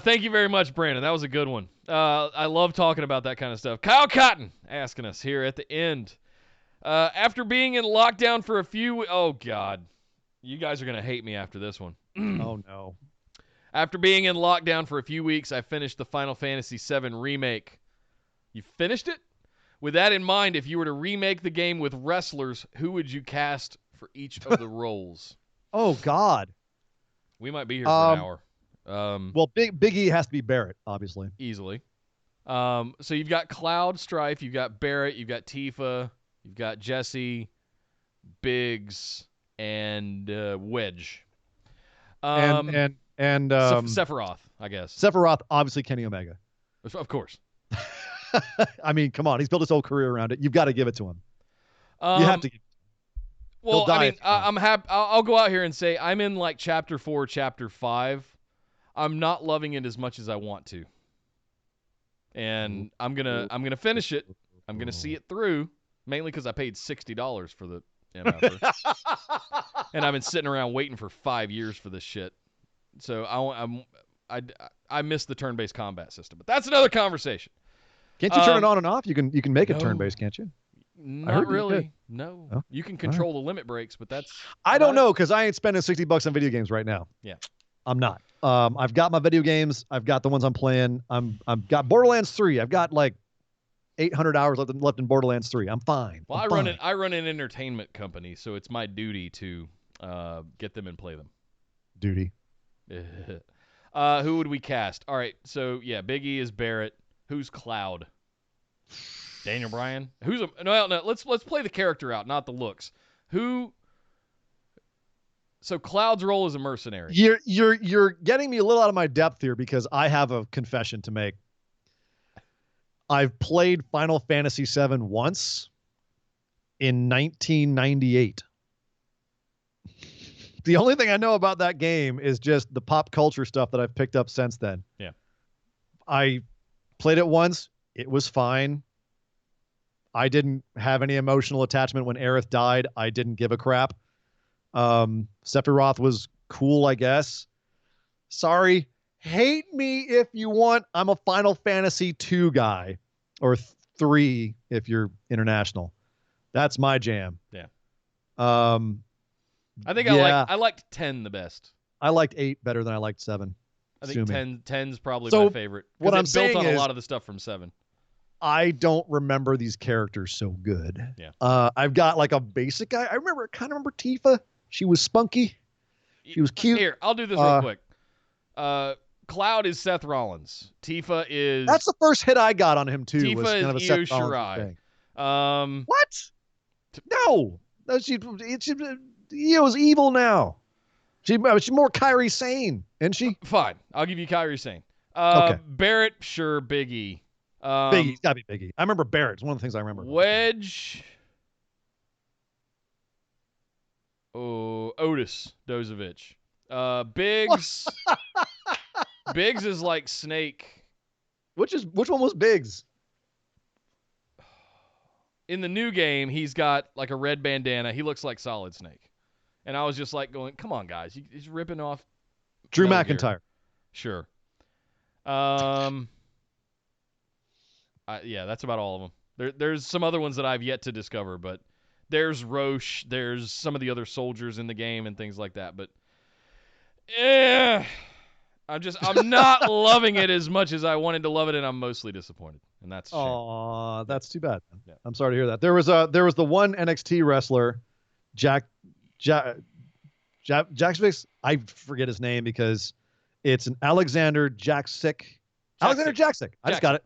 Thank you very much, Brandon. That was a good one. I love talking about that kind of stuff. Kyle Cotton asking us here at the end. After being in lockdown for a few... Oh, God. You guys are going to hate me after this one. Oh, no. After being in lockdown for a few weeks, I finished the Final Fantasy VII Remake. You finished it? With that in mind, if you were to remake the game with wrestlers, who would you cast for each of the roles? Oh, God. We might be here for an hour. Well, Big E has to be Barrett, obviously. Easily. So you've got Cloud, Strife, you've got Barrett, you've got Tifa, you've got Jesse, Biggs, and Wedge. And Sephiroth, I guess. Sephiroth, obviously Kenny Omega. Of course. I mean, come on. He's built his whole career around it. You've got to give it to him. You have to give it to him. Well, I mean, I'm happy. I'll go out here and say I'm in like chapter 4, chapter 5. I'm not loving it as much as I want to. And I'm gonna finish it. I'm gonna see it through, mainly because I paid $60 for the MF. And I've been sitting around waiting for 5 years for this shit. So I miss the turn-based combat system, but that's another conversation. Can't you turn it on and off? You can make it turn-based, can't you? Not really. No. Oh, you can control the limit breaks, but that's... I don't know, because I ain't spending $60 on video games right now. Yeah. I'm not. I've got my video games. I've got the ones I'm playing. I've got Borderlands 3. I've got like 800 hours left in Borderlands 3. I'm fine. Well, I run an entertainment company, so it's my duty to get them and play them. Duty. Who would we cast? All right, so yeah, Big E is Barrett. Who's Cloud? Daniel Bryan. No? Let's play the character out, not the looks. Who? So Cloud's role is a mercenary. You're getting me a little out of my depth here because I have a confession to make. I've played Final Fantasy VII once in 1998. The only thing I know about that game is just the pop culture stuff that I've picked up since then. Yeah. I played it once. It was fine. I didn't have any emotional attachment when Aerith died. I didn't give a crap. Sephiroth was cool, I guess. Sorry. Hate me if you want. I'm a Final Fantasy 2 guy, or 3 if you're international. That's my jam. Yeah. I think I liked 10 the best. I liked 8 better than I liked 7. I think 10's probably my favorite. What I'm saying built on is, a lot of the stuff from 7. I don't remember these characters so good. Yeah. I've got like a basic guy. I kind of remember Tifa. She was spunky. She was cute. Here, I'll do this real quick. Cloud is Seth Rollins. Tifa is... That's the first hit I got on him, too. Tifa was kind is of a Io Seth Rollins Shirai. thing. What? No. Io's evil now. She's more Kairi Sane, isn't she? Fine. I'll give you Kairi Sane. Okay. Barrett, sure. Big E. Biggie's got to be Big E. I remember Barrett. It's one of the things I remember. Wedge... Oh, Otis Dozovich. Biggs. Biggs is like Snake. Which one was Biggs? In the new game, he's got like a red bandana. He looks like Solid Snake. And I was just like going, come on, guys. He's ripping off Drew Metal McIntyre. Gear. Sure. Yeah, that's about all of them. There's some other ones that I've yet to discover, but there's Roche, there's some of the other soldiers in the game and things like that. But I'm not loving it as much as I wanted to love it, and I'm mostly disappointed. And that's that's too bad. Yeah. I'm sorry to hear that. There was the one NXT wrestler, Jacksvix. I forget his name because it's an Alexander Jaksic. Alexander Jaksic. I just got it.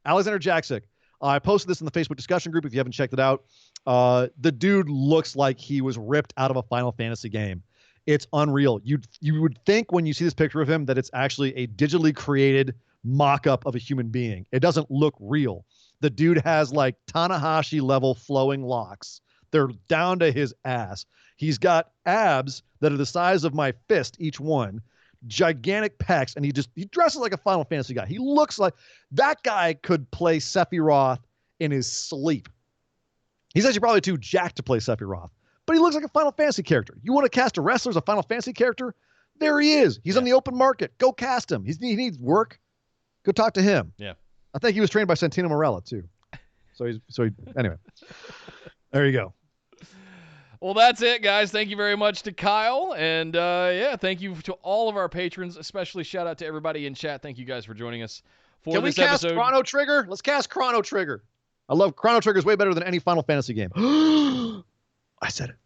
Alexander Jaksic. I posted this in the Facebook discussion group if you haven't checked it out. The dude looks like he was ripped out of a Final Fantasy game. It's unreal. You would think when you see this picture of him that it's actually a digitally created mock-up of a human being. It doesn't look real. The dude has like Tanahashi level flowing locks. They're down to his ass. He's got abs that are the size of my fist, each one. Gigantic pecs, and he dresses like a Final Fantasy guy. He looks like that guy could play Sephiroth in his sleep. He's actually probably too jacked to play Sephiroth, but he looks like a Final Fantasy character. You want to cast a wrestler as a Final Fantasy character? There he is. He's on the open market. Go cast him. He needs work. Go talk to him. Yeah. I think he was trained by Santino Marella too. So anyway, there you go. Well, that's it, guys. Thank you very much to Kyle. And, thank you to all of our patrons, especially shout out to everybody in chat. Thank you guys for joining us for Can this we cast episode. Chrono Trigger? Let's cast Chrono Trigger. I love Chrono Trigger. Is way better than any Final Fantasy game. I said it.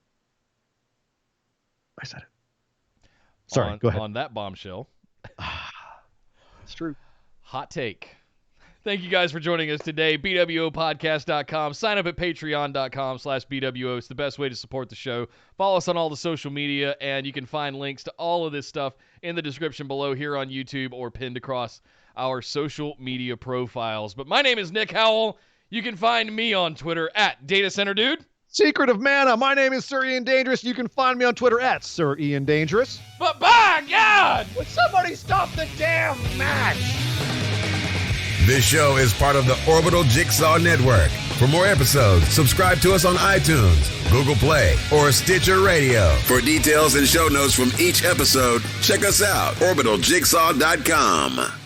Sorry, go ahead. On that bombshell. It's true. Hot take. Thank you guys for joining us today. BWOpodcast.com. Sign up at patreon.com/BWO. It's the best way to support the show. Follow us on all the social media, and you can find links to all of this stuff in the description below here on YouTube or pinned across our social media profiles. But my name is Nick Howell. You can find me on Twitter at DataCenterDude. Secret of Mana. My name is Sir Ian Dangerous. You can find me on Twitter at Sir Ian Dangerous. But by God! Would somebody stop the damn match? This show is part of the Orbital Jigsaw Network. For more episodes, subscribe to us on iTunes, Google Play, or Stitcher Radio. For details and show notes from each episode, check us out, orbitaljigsaw.com.